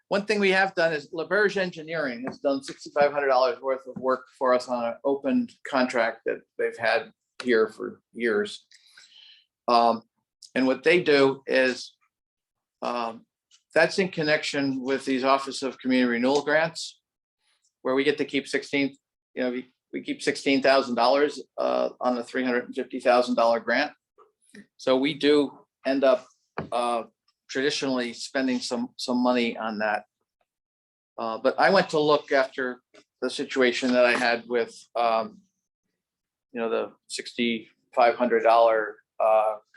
one thing we have done is LaBerge Engineering has done $6,500 worth of work for us on an open contract that they've had here for years. And what they do is, that's in connection with these Office of Community Renewal grants, where we get to keep we keep $16,000 on a $350,000 grant. So we do end up traditionally spending some money on that. But I went to look after the situation that I had with the $6,500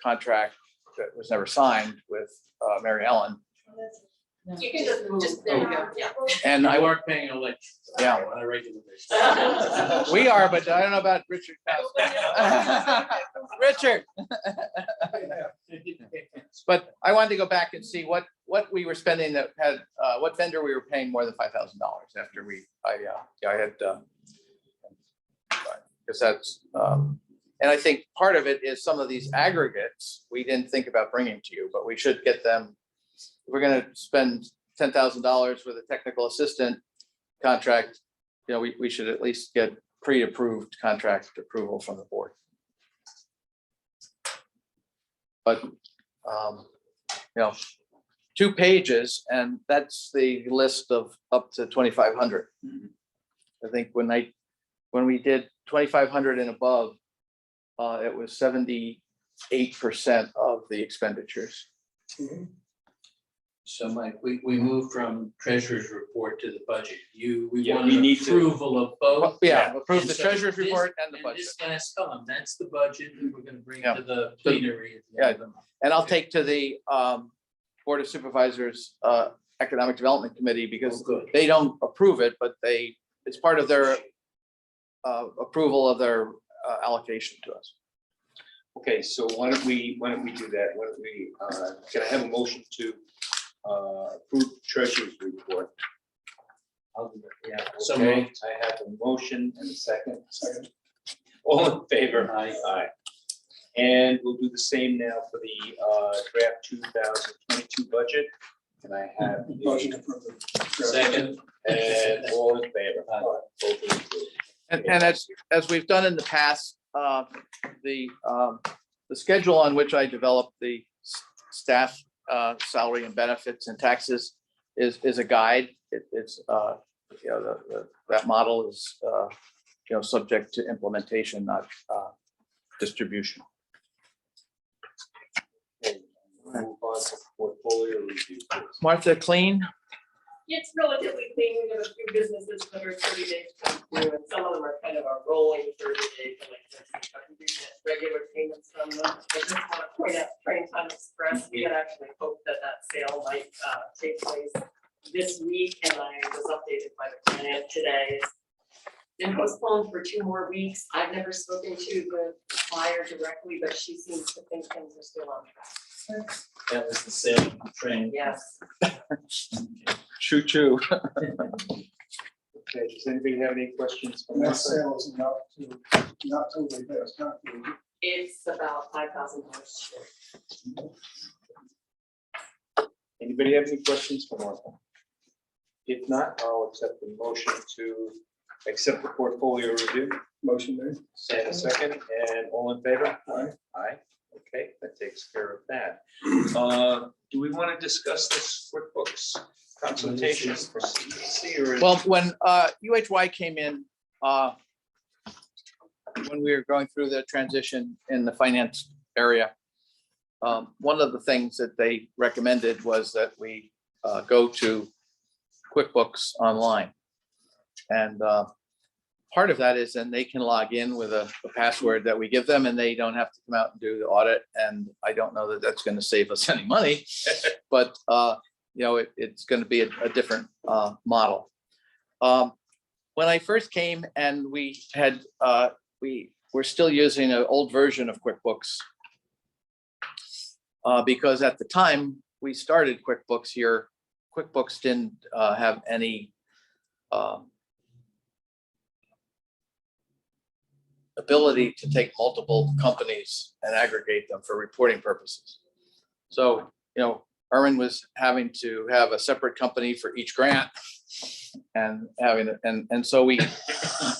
contract that was never signed with Mary Ellen. No. You can just, there you go, yeah. And I I weren't paying electric. Yeah. On a regular basis. we are, but I don't know about Richard. Richard. But I wanted to go back and see what we were spending that had, what vendor we were paying more than $5,000 after I had, because that's, and I think part of it is some of these aggregates, we didn't think about bringing to you, but we should get them. If we're gonna spend $10,000 with a technical assistant contract, we should at least get pre-approved contract approval from the board. But, 2 pages, and that's the list of up to 2,500. I think when we did 2,500 and above, it was 78% of the expenditures. So Mike, we moved from treasurer's report to the budget. We Yeah, want we need to- approval of both. Yeah, approve And the so treasurer's this- report and the and budget. this last column, that's the budget that we're gonna bring Yeah. to the plenary. at the end of the month. And I'll take to the Board of Supervisors Economic Development Committee, because Oh, good. they don't approve it, but it's part of their approval of their allocation to us. Okay, so why don't we do that? Why don't we, can I have a motion to approve treasurer's report? I'll do that. Yeah. So Okay, moved. I have a motion and a second. Second. All in favor? Aye. Aye. And we'll do the same now for the draft 2022 budget. Can I have Motion the to approve. Second. and all in favor? Aye. Both are approved. And as we've done in the past, the schedule on which I developed the staff salary and benefits and taxes is a guide. It's that model is subject to implementation, not distribution. Okay, move on to portfolio review. Martha, clean? It's relatively clean. We have a few businesses that are 30 days past due, and some of them are kind of a rolling 30 days, regular payments from them. I just want to point out, Train Time Express, we had actually hoped that sale might take place this week, and I was updated by the client today. It's been postponed for 2 more weeks. I've never spoken to the buyer directly, but she seems to think things are still on track. That was the sale train. Yes. Choo choo. Okay, does anybody have any questions? for And that Martha? sale is not totally bad. It's about $5,000. Anybody have any questions for Martha? If not, I'll accept the motion to accept the portfolio review. Motion made. And a second, and all in favor? Aye. Aye, okay, that takes care of that. Do we want to discuss this QuickBooks consultations for CEDC or? Well, when UHY came in, when we were going through the transition in the finance area, one of the things that they recommended was that we go to QuickBooks Online. And part of that is then they can log in with a password that we give them, and they don't have to come out and do the audit. And I don't know that that's going to save us any money, but it's going to be a different model. When I first came and we were still using an old version of QuickBooks because at the time we started QuickBooks here, QuickBooks didn't have any ability to take multiple companies and aggregate them for reporting purposes. So, Erwin was having to have a separate company for each grant. And so we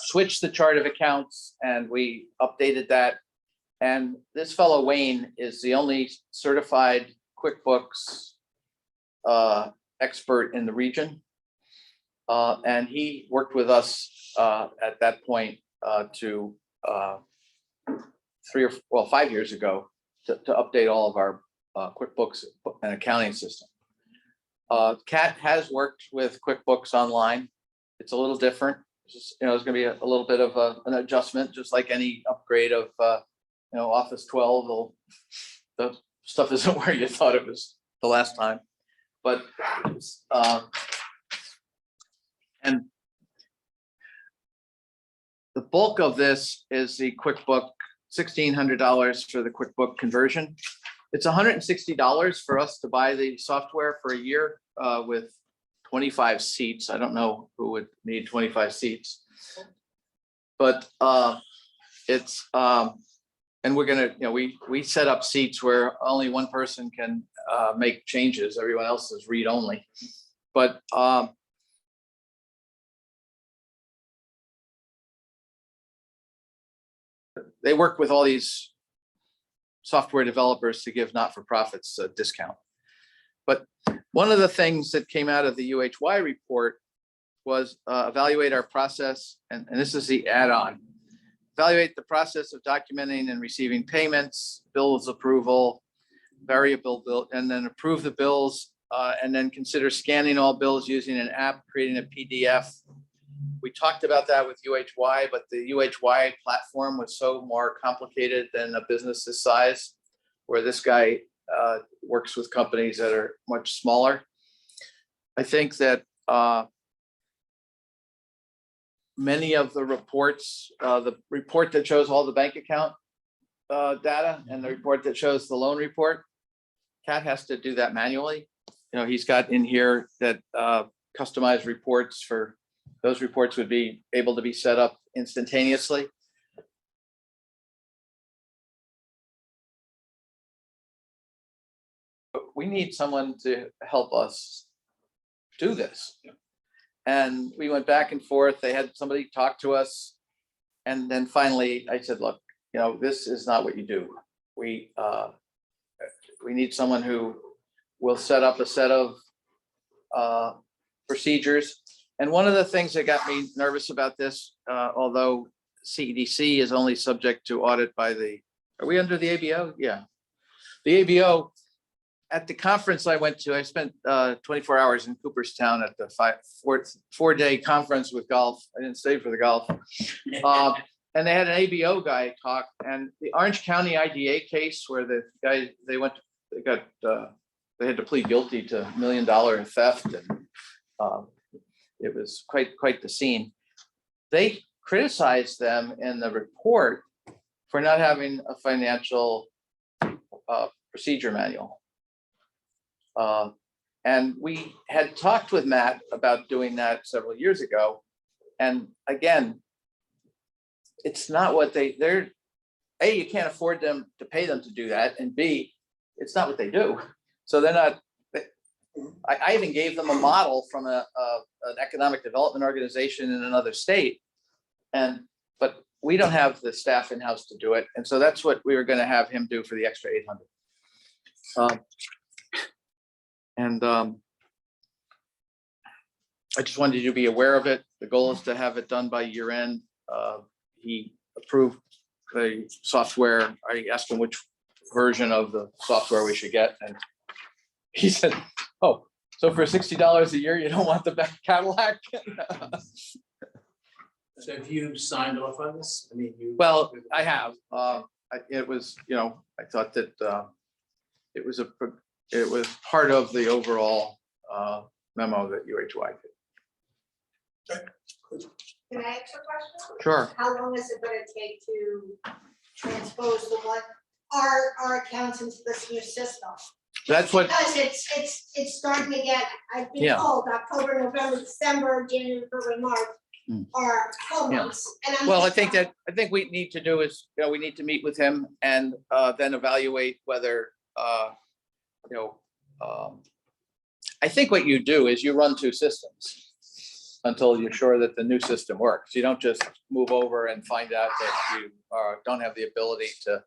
switched the chart of accounts and we updated that. And this fellow Wayne is the only certified QuickBooks expert in the region. And he worked with us at that point to 5 years ago to update all of our QuickBooks and accounting system. Kat has worked with QuickBooks Online. It's a little different. It's just, it's going to be a little bit of an adjustment, just like any upgrade of, Office 12. The stuff isn't where you thought it was the last time, but and the bulk of this is the QuickBook, $1,600 for the QuickBook conversion. It's $160 for us to buy the software for a year with 25 seats. I don't know who would need 25 seats, but it's and we're gonna, we set up seats where only one person can make changes. Everyone else is read only, but they work with all these software developers to give not-for-profits a discount. But one of the things that came out of the UHY report was evaluate our process, and this is the add-on. Evaluate the process of documenting and receiving payments, bills approval, variable bill, and then approve the bills, and then consider scanning all bills using an app, creating a PDF. We talked about that with UHY, but the UHY platform was so more complicated than a business this size, where this guy works with companies that are much smaller. I think that many of the reports, the report that shows all the bank account data and the report that shows the loan report, Kat has to do that manually. He's got in here that customized reports for those reports would be able to be set up instantaneously. But we need someone to help us do this. And we went back and forth. They had somebody talk to us. And then finally I said, look, this is not what you do. We need someone who will set up a set of procedures. And one of the things that got me nervous about this, although CEDC is only subject to audit by are we under the ABO? Yeah. The ABO, at the conference I went to, I spent 24 hours in Cooperstown at the four-day conference with golf. I didn't stay for the golf. And they had an ABO guy talk, and the Orange County IDA case where the guy, they had to plead guilty to $1 million theft, and it was quite the scene. They criticized them in the report for not having a financial procedure manual. And we had talked with Matt about doing that several years ago. And again, it's not what they're, A, you can't afford them to pay them to do that. And B, it's not what they do. So they're not, I even gave them a model from an economic development organization in another state. But we don't have the staff in-house to do it. And so that's what we were going to have him do for the extra 800. I just wanted you to be aware of it. The goal is to have it done by year end. He approved the software. I asked him which version of the software we should get. And he said, oh, so for $60 a year, you don't want the back Cadillac? So have you signed off on this? I mean, Well, I have. It was, I thought that it was part of the overall memo that UHY did. Can I ask a question? Sure. How long is it gonna take to transpose our accounts into this new system? That's what, Because it's starting to get, I've been Yeah. told, October, November, December, January, February, March are home Yeah. months. And I'm well, I just think trying- we need to do is, we need to meet with him and then evaluate whether you know, I think what you do is you run two systems until you're sure that the new system works. You don't just move over and find out that you don't have the ability to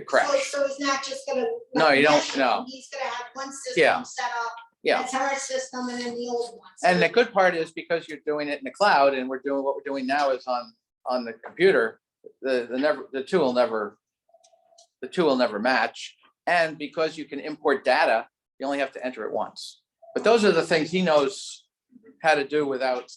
crash. So he's not just gonna. No, you don't, mesh no. them, he's gonna have one Yeah. system set up. Yeah. That's our system and then the old one. So And the good part is because you're doing it in the cloud and we're doing what we're doing now is on the computer, the two will never match. And because you can import data, you only have to enter it once. But those are the things he knows how to do without,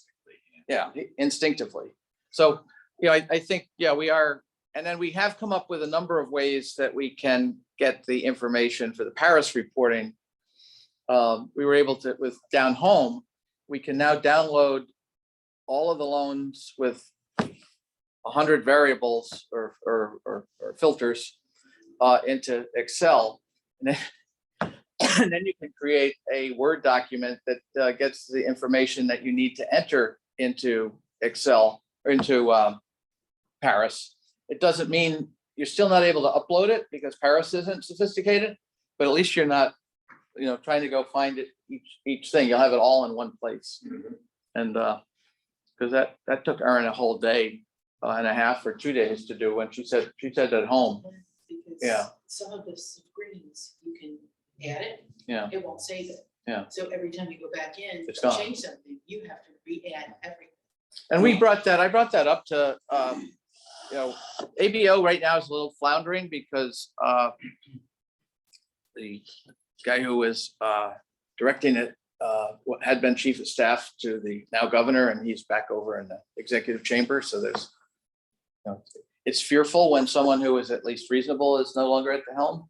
instinctively. So, I think, we are, and then we have come up with a number of ways that we can get the information for the Paris reporting. We were able to, with Down Home, we can now download all of the loans with 100 variables or filters into Excel. And then you can create a Word document that gets the information that you need to enter into Excel or into Paris. It doesn't mean you're still not able to upload it because Paris isn't sophisticated, but at least you're not, trying to go find it each thing. You'll have it all in one place. And because that took Erin a whole day and a half or 2 days to do when she said at home. Because Yeah. some of the screens, you can add it. Yeah. It won't save it. Yeah. So every time you go back in, It's to gone. change something, you have to re-add everything. And I brought that up to, ABO right now is a little floundering because the guy who was directing it had been chief of staff to the now governor, and he's back over in the executive chamber. So there's, it's fearful when someone who is at least reasonable is no longer at the helm.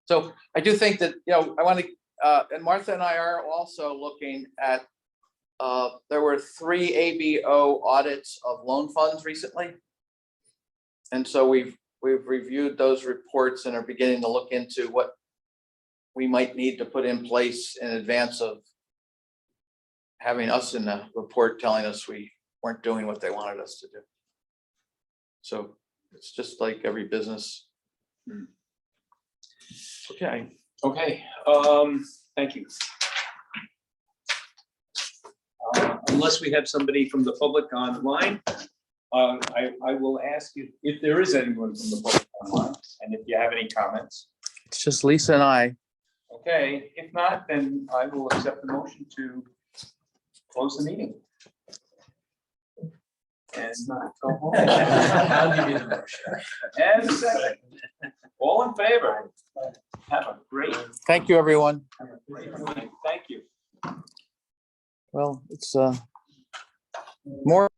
So I do think that, I want to, and Martha and I are also looking at, there were 3 ABO audits of loan funds recently. And so we've reviewed those reports and are beginning to look into what we might need to put in place in advance of having us in the report telling us we weren't doing what they wanted us to do. So it's just like every business. Okay. Okay, thank you. Unless we have somebody from the public online, I will ask you if there is anyone from the public online, and if you have any comments. It's just Lisa and I. Okay, if not, then I will accept the motion to close the meeting. And not go home. I'll give you the motion. And a second. All in favor? Have a great Thank you, everyone. morning. Thank you. Well, it's more